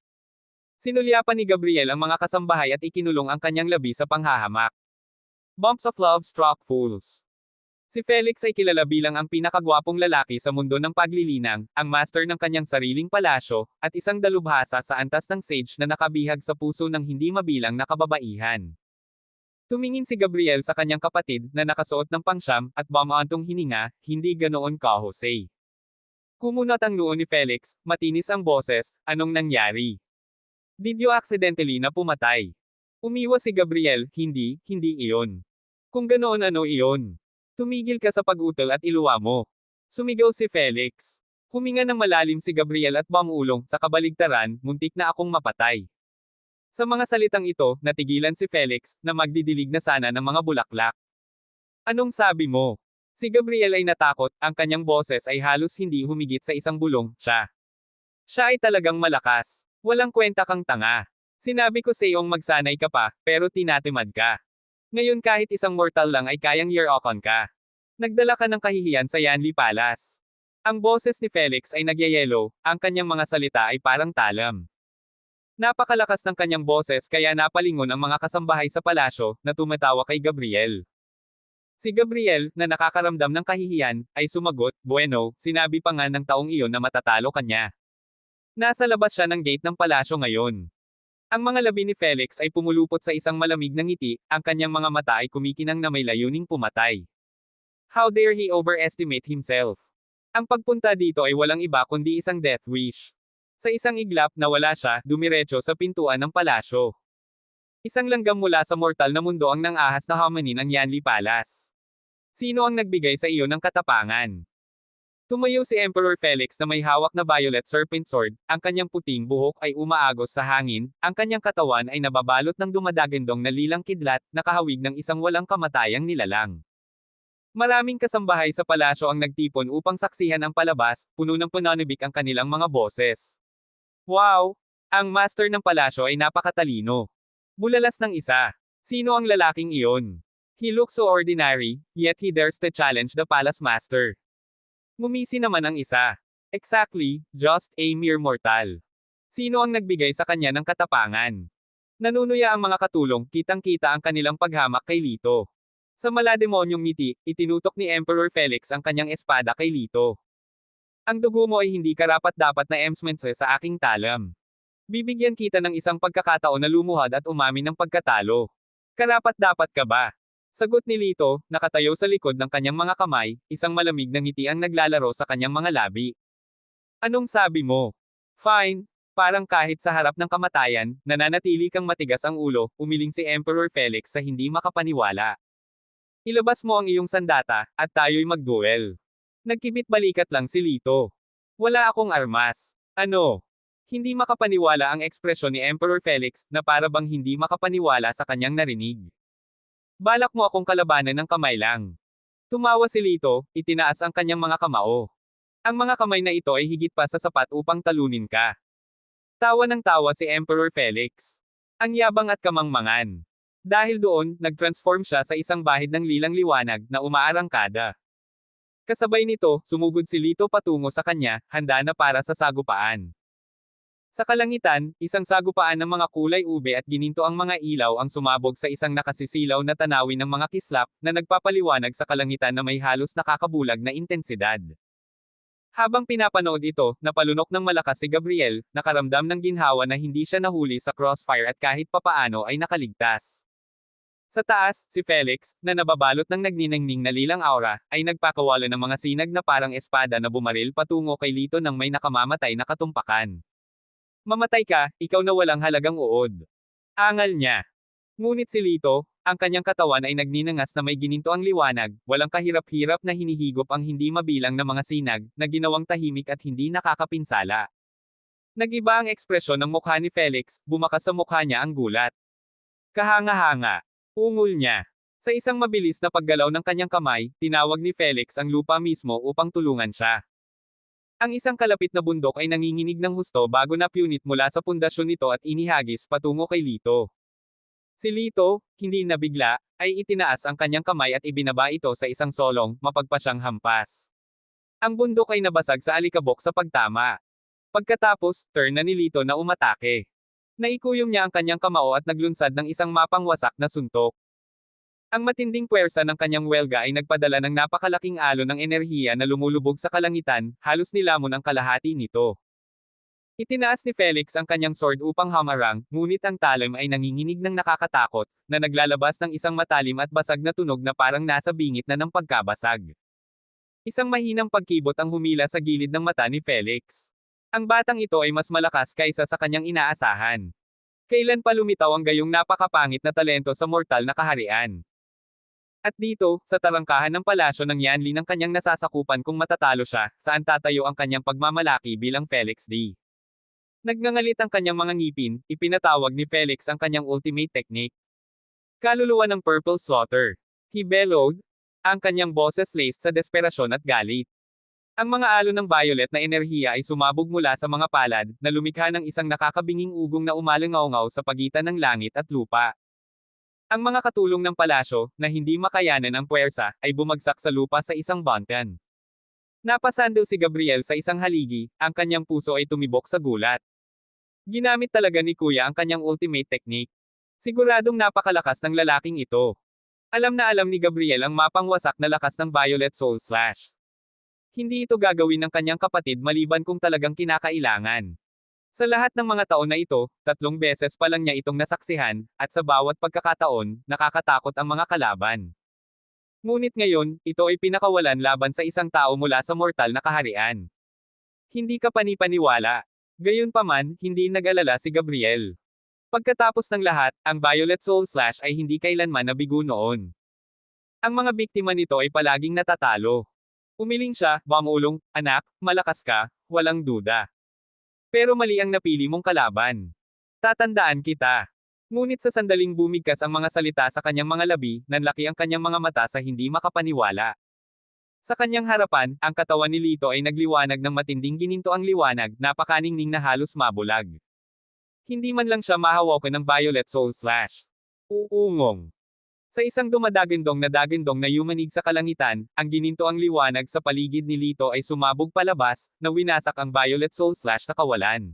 Sinulyapan ni Gabriel ang mga kasambahay at ikinulong ang kanyang labi sa panghahamak. Bumps of love struck fools. Si Felix ay kilala bilang ang pinakagwapong lalaki sa mundo ng paglilinang, ang master ng kanyang sariling palasyo, at isang dalubhasa sa antas ng sage na nakabihag sa puso ng hindi mabilang na kababaihan. Tumingin si Gabriel sa kanyang kapatid na nakasuot ng pangsyam at bumaantong hininga, hindi ganoon ka-Jose. Kumunat ang noo ni Felix, matinis ang boses, anong nangyari? Did you accidentally na pumatay? Umiwas si Gabriel, hindi iyon. Kung ganoon ano iyon? Tumigil ka sa pag-utol at iluwa mo. Sumigaw si Felix. Huminga ng malalim si Gabriel at bumulong, sa kabaligtaran, muntik na akong mapatay. Sa mga salitang ito, natigilan si Felix, na magdidilig na sana ng mga bulaklak. Anong sabi mo? Si Gabriel ay natakot, ang kanyang boses ay halos hindi humigit sa isang bulong, siya. Siya ay talagang malakas. Walang kwenta kang tanga. Sinabi ko sa iyong magsanay ka pa, pero tinatimad ka. Ngayon kahit isang mortal lang ay kayang year-okon ka. Nagdala ka ng kahihiyan sa Yanli Palace. Ang boses ni Felix ay nagyayelo, ang kanyang mga salita ay parang talam. Napakalakas ng kanyang boses kaya napalingon ang mga kasambahay sa palasyo, na tumatawa kay Gabriel. Si Gabriel, na nakakaramdam ng kahihiyan, ay sumagot, bueno, sinabi pa nga ng taong iyon na matatalo kanya. Nasa labas siya ng gate ng palasyo ngayon. Ang mga labi ni Felix ay pumulupot sa isang malamig na ngiti, ang kanyang mga mata ay kumikinang na may layuning pumatay. How dare he overestimate himself? Ang pagpunta dito ay walang iba kundi isang death wish. Sa isang iglap na wala siya, dumiretso sa pintuan ng palasyo. Isang langgam mula sa mortal na mundo ang nang-ahas na hamanin ang Yanli Palace. Sino ang nagbigay sa iyo ng katapangan? Tumayo si Emperor Felix na may hawak na violet serpent sword, ang kanyang puting buhok ay umaagos sa hangin, ang kanyang katawan ay nababalot ng dumadagandong na lilang kidlat, nakahawig ng isang walang kamatayang nilalang. Maraming kasambahay sa palasyo ang nagtipon upang saksihan ang palabas, puno ng pananibik ang kanilang mga boses. Wow! Ang master ng palasyo ay napakatalino. Bulalas ng isa. Sino ang lalaking iyon? He looks so ordinary, yet he dares to challenge the palace master. Ngumisi naman ang isa. Exactly, just a mere mortal. Sino ang nagbigay sa kanya ng katapangan? Nanunuya ang mga katulong, kitang-kita ang kanilang paghamak kay Lito. Sa malademonyong ngiti, itinutok ni Emperor Felix ang kanyang espada kay Lito. Ang dugo mo ay hindi karapat-dapat na emsmense sa aking talam. Bibigyan kita ng isang pagkakataon na lumuhad at umamin ng pagkatalo. Karapat-dapat ka ba? Sagot ni Lito, nakatayo sa likod ng kanyang mga kamay, isang malamig na ngiti ang naglalaro sa kanyang mga labi. Anong sabi mo? Fine. Parang kahit sa harap ng kamatayan, nananatili kang matigas ang ulo, umiling si Emperor Felix sa hindi makapaniwala. Ilabas mo ang iyong sandata, at tayo'y magduel. Nagkibit balikat lang si Lito. Wala akong armas. Ano? Hindi makapaniwala ang ekspresyon ni Emperor Felix, na para bang hindi makapaniwala sa kanyang narinig. Balak mo akong kalabanan ng kamay lang. Tumawa si Lito, itinaas ang kanyang mga kamao. Ang mga kamay na ito ay higit pa sa sapat upang talunin ka. Tawa ng tawa si Emperor Felix. Ang yabang at kamangmangan. Dahil doon, nag-transform siya sa isang bahid ng lilang liwanag na umaarangkada. Kasabay nito, sumugod si Lito patungo sa kanya, handa na para sa sagupaan. Sa kalangitan, isang sagupaan ng mga kulay ube at gininto ang mga ilaw ang sumabog sa isang nakasisilaw na tanawin ng mga kislap, na nagpapaliwanag sa kalangitan na may halos nakakabulag na intensidad. Habang pinapanood ito, napalunok ng malakas si Gabriel, nakaramdam ng ginhawa na hindi siya nahuli sa crossfire at kahit papaano ay nakaligtas. Sa taas, si Felix, na nababalot ng nagniningning na lilang aura, ay nagpakawala ng mga sinag na parang espada na bumaril patungo kay Lito ng may nakamamatay na katumpakan. Mamatay ka, ikaw na walang halagang uod. Angal niya. Ngunit si Lito, ang kanyang katawan ay nagninangas na may gininto ang liwanag, walang kahirap-hirap na hinihigop ang hindi mabilang na mga sinag, na ginawang tahimik at hindi nakakapinsala. Nag-iba ang ekspresyon ng mukha ni Felix, bumakas sa mukha niya ang gulat. Kahanga-hanga. Ungol niya. Sa isang mabilis na paggalaw ng kanyang kamay, tinawag ni Felix ang lupa mismo upang tulungan siya. Ang isang kalapit na bundok ay nanginginig ng husto bago napunit mula sa pundasyon nito at inihagis patungo kay Lito. Si Lito, hindi nabigla, ay itinaas ang kanyang kamay at ibinaba ito sa isang solong, mapagpasyang hampas. Ang bundok ay nabasag sa alikabok sa pagtama. Pagkatapos, turn na ni Lito na umatake. Naikuyom niya ang kanyang kamao at naglunsad ng isang mapangwasak na suntok. Ang matinding puwersa ng kanyang welga ay nagpadala ng napakalaking alon ng enerhiya na lumulubog sa kalangitan, halos nilamon ang kalahati nito. Itinaas ni Felix ang kanyang sword upang hamarang, ngunit ang talim ay nanginginig ng nakakatakot, na naglalabas ng isang matalim at basag na tunog na parang nasa bingit na ng pagkabasag. Isang mahinang pagkibot ang humila sa gilid ng mata ni Felix. Ang batang ito ay mas malakas kaysa sa kanyang inaasahan. Kailan pa lumitaw ang gayong napakapangit na talento sa mortal na kaharian? At dito, sa tarangkahan ng palasyo ng Yanli ng kanyang nasasakupan kung matatalo siya, saan tatayo ang kanyang pagmamalaki bilang Felix D. Nagngangalit ang kanyang mga ngipin, ipinatawag ni Felix ang kanyang ultimate technique. Kaluluwa ng Purple Slaughter. He bellowed, ang kanyang boses laced sa desperasyon at galit. Ang mga alon ng violet na enerhiya ay sumabog mula sa mga palad, na lumikha ng isang nakakabinging ugong na umalangaw-ngaw sa pagitan ng langit at lupa. Ang mga katulong ng palasyo, na hindi makayanan ang puwersa, ay bumagsak sa lupa sa isang buntan. Napasandal si Gabriel sa isang haligi, ang kanyang puso ay tumibok sa gulat. Ginamit talaga ni Kuya ang kanyang ultimate technique. Siguradong napakalakas ng lalaking ito. Alam na alam ni Gabriel ang mapangwasak na lakas ng Violet Soul Slash. Hindi ito gagawin ng kanyang kapatid maliban kung talagang kinakailangan. Sa lahat ng mga taon na ito, 3 beses pa lang niya itong nasaksihan, at sa bawat pagkakataon, nakakatakot ang mga kalaban. Ngunit ngayon, ito ay pinakawalan laban sa isang tao mula sa mortal na kaharian. Hindi ka panipaniwala. Gayunpaman, hindi nag-alala si Gabriel. Pagkatapos ng lahat, ang Violet Soul Slash ay hindi kailanman nabigo noon. Ang mga biktima nito ay palaging natatalo. Umiling siya, bamulong, anak, malakas ka, walang duda. Pero mali ang napili mong kalaban. Tatandaan kita. Ngunit sa sandaling bumigkas ang mga salita sa kanyang mga labi, nanlaki ang kanyang mga mata sa hindi makapaniwala. Sa kanyang harapan, ang katawan ni Lito ay nagliwanag ng matinding gininto ang liwanag, napakaningning na halos mabulag. Hindi man lang siya mahawakan ng Violet Soul Slash. Uungong. Sa isang dumadagandong na yumanig sa kalangitan, ang gininto ang liwanag sa paligid ni Lito ay sumabog palabas, na winasak ang Violet Soul Slash sa kawalan.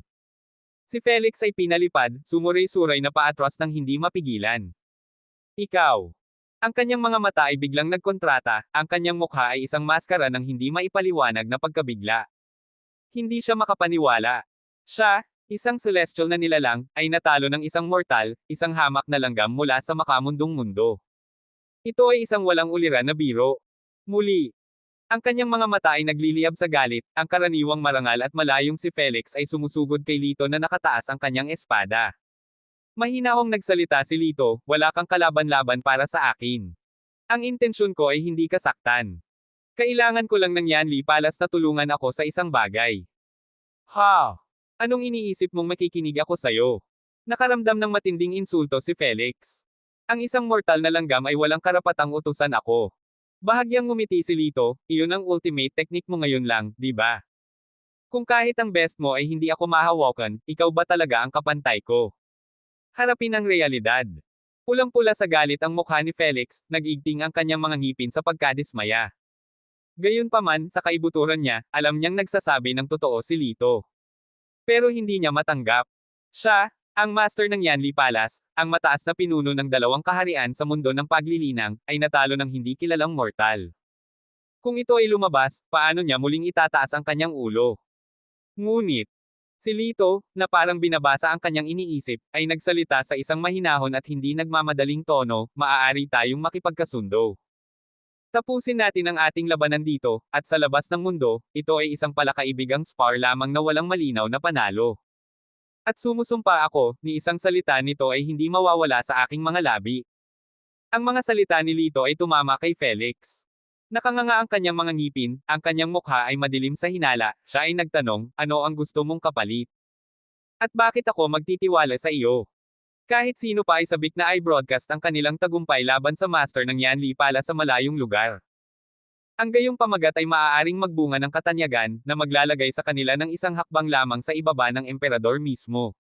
Si Felix ay pinalipad, sumuray-suray na paatras ng hindi mapigilan. Ikaw. Ang kanyang mga mata ay biglang nagkontrata, ang kanyang mukha ay isang maskara ng hindi maipaliwanag na pagkabigla. Hindi siya makapaniwala. Siya, isang celestial na nilalang, ay natalo ng isang mortal, isang hamak na langgam mula sa makamundong mundo. Ito ay isang walang uliran na biro. Muli. Ang kanyang mga mata ay nagliliyab sa galit, ang karaniwang marangal at malayong si Felix ay sumusugod kay Lito na nakataas ang kanyang espada. Mahinahong nagsalita si Lito, wala kang kalaban-laban para sa akin. Ang intensyon ko ay hindi kasaktan. Kailangan ko lang ng Yanli Palace na tulungan ako sa isang bagay. Ha? Anong iniisip mong makikinig ako sayo? Nakaramdam ng matinding insulto si Felix. Ang isang mortal na langgam ay walang karapatang utusan ako. Bahagyang ngumiti si Lito, iyon ang ultimate technique mo ngayon lang, di ba? Kung kahit ang best mo ay hindi ako mahawakan, ikaw ba talaga ang kapantay ko? Harapin ang realidad. Pulang-pula sa galit ang mukha ni Felix, nag-igting ang kanyang mga ngipin sa pagkadismaya. Gayunpaman, sa kaibuturan niya, alam niyang nagsasabi ng totoo si Lito. Pero hindi niya matanggap. Siya, ang master ng Yanli Palace, ang mataas na pinuno ng 2 kaharian sa mundo ng paglilinang, ay natalo ng hindi kilalang mortal. Kung ito ay lumabas, paano niya muling itataas ang kanyang ulo? Ngunit, si Lito, na parang binabasa ang kanyang iniisip, ay nagsalita sa isang mahinahon at hindi nagmamadaling tono, maaari tayong makipagkasundo. Tapusin natin ang ating labanan dito, at sa labas ng mundo, ito ay isang palakaibigang spar lamang na walang malinaw na panalo. At sumusumpa ako, ni isang salita nito ay hindi mawawala sa aking mga labi. Ang mga salita ni Lito ay tumama kay Felix. Nakanganga ang kanyang mga ngipin, ang kanyang mukha ay madilim sa hinala, siya ay nagtanong, ano ang gusto mong kapalit? At bakit ako magtitiwala sa iyo? Kahit sino pa ay sabik na i-broadcast ang kanilang tagumpay laban sa master ng Yanli Palace sa malayong lugar. Ang gayong pamagat ay maaaring magbunga ng katanyagan, na maglalagay sa kanila ng isang hakbang lamang sa ibaba ng emperador mismo.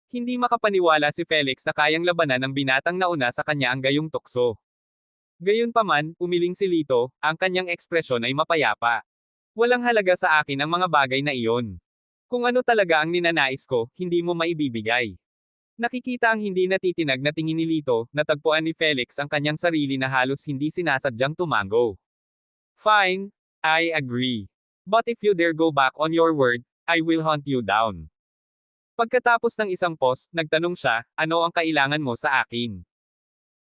Hindi makapaniwala si Felix na kayang labanan ng binatang nauna sa kanya ang gayong tukso. Gayunpaman, umiling si Lito, ang kanyang ekspresyon ay mapayapa. Walang halaga sa akin ang mga bagay na iyon. Kung ano talaga ang ninanais ko, hindi mo maibibigay. Nakikita ang hindi natitinag na tingin ni Lito, natagpuan ni Felix ang kanyang sarili na halos hindi sinasadyang tumango. Fine, I agree. But if you dare go back on your word, I will hunt you down. Pagkatapos ng isang pause, nagtanong siya, ano ang kailangan mo sa akin?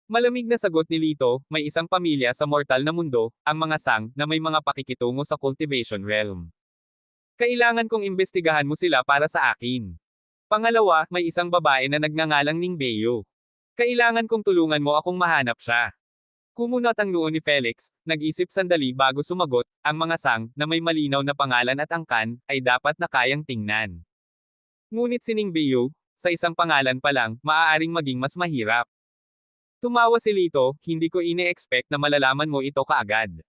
Malamig na sagot ni Lito, may isang pamilya sa mortal na mundo, ang mga Sang, na may mga pakikitungo sa cultivation realm. Kailangan kong imbestigahan mo sila para sa akin. Pangalawa, may isang babae na nagngangalang Ningbeo. Kailangan kong tulungan mo akong mahanap siya. Kumunat ang noo ni Felix, nag-isip sandali bago sumagot, ang mga Sang, na may malinaw na pangalan at angkan, ay dapat na kayang tingnan. Ngunit si Ningbeo, sa isang pangalan pa lang, maaaring maging mas mahirap. Tumawa si Lito, hindi ko ine-expect na malalaman mo ito kaagad.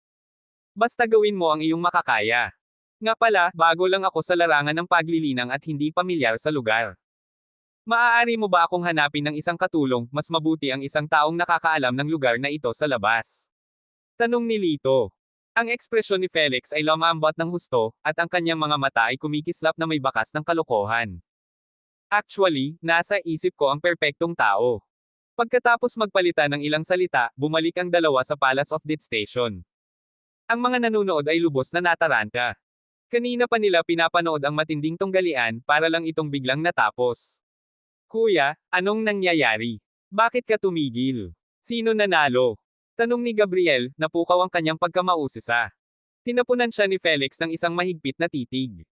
Basta gawin mo ang iyong makakaya. Nga pala, bago lang ako sa larangan ng paglilinang at hindi pamilyar sa lugar. Maaari mo ba akong hanapin ng isang katulong, mas mabuti ang isang taong nakakaalam ng lugar na ito sa labas? Tanong ni Lito. Ang ekspresyon ni Felix ay lumambot ng husto, at ang kanyang mga mata ay kumikislap na may bakas ng kalokohan. Actually, nasa isip ko ang perpektong tao. Pagkatapos magpalitan ng ilang salita, bumalik ang dalawa sa Palace of Death Station. Ang mga nanonood ay lubos na nataranta. Kanina pa nila pinapanood ang matinding tunggalian, para lang itong biglang natapos. Kuya, anong nangyayari? Bakit ka tumigil? Sino nanalo? Tanong ni Gabriel, napukaw ang kanyang pagkamausisa. Tinapunan siya ni Felix ng isang mahigpit na titig.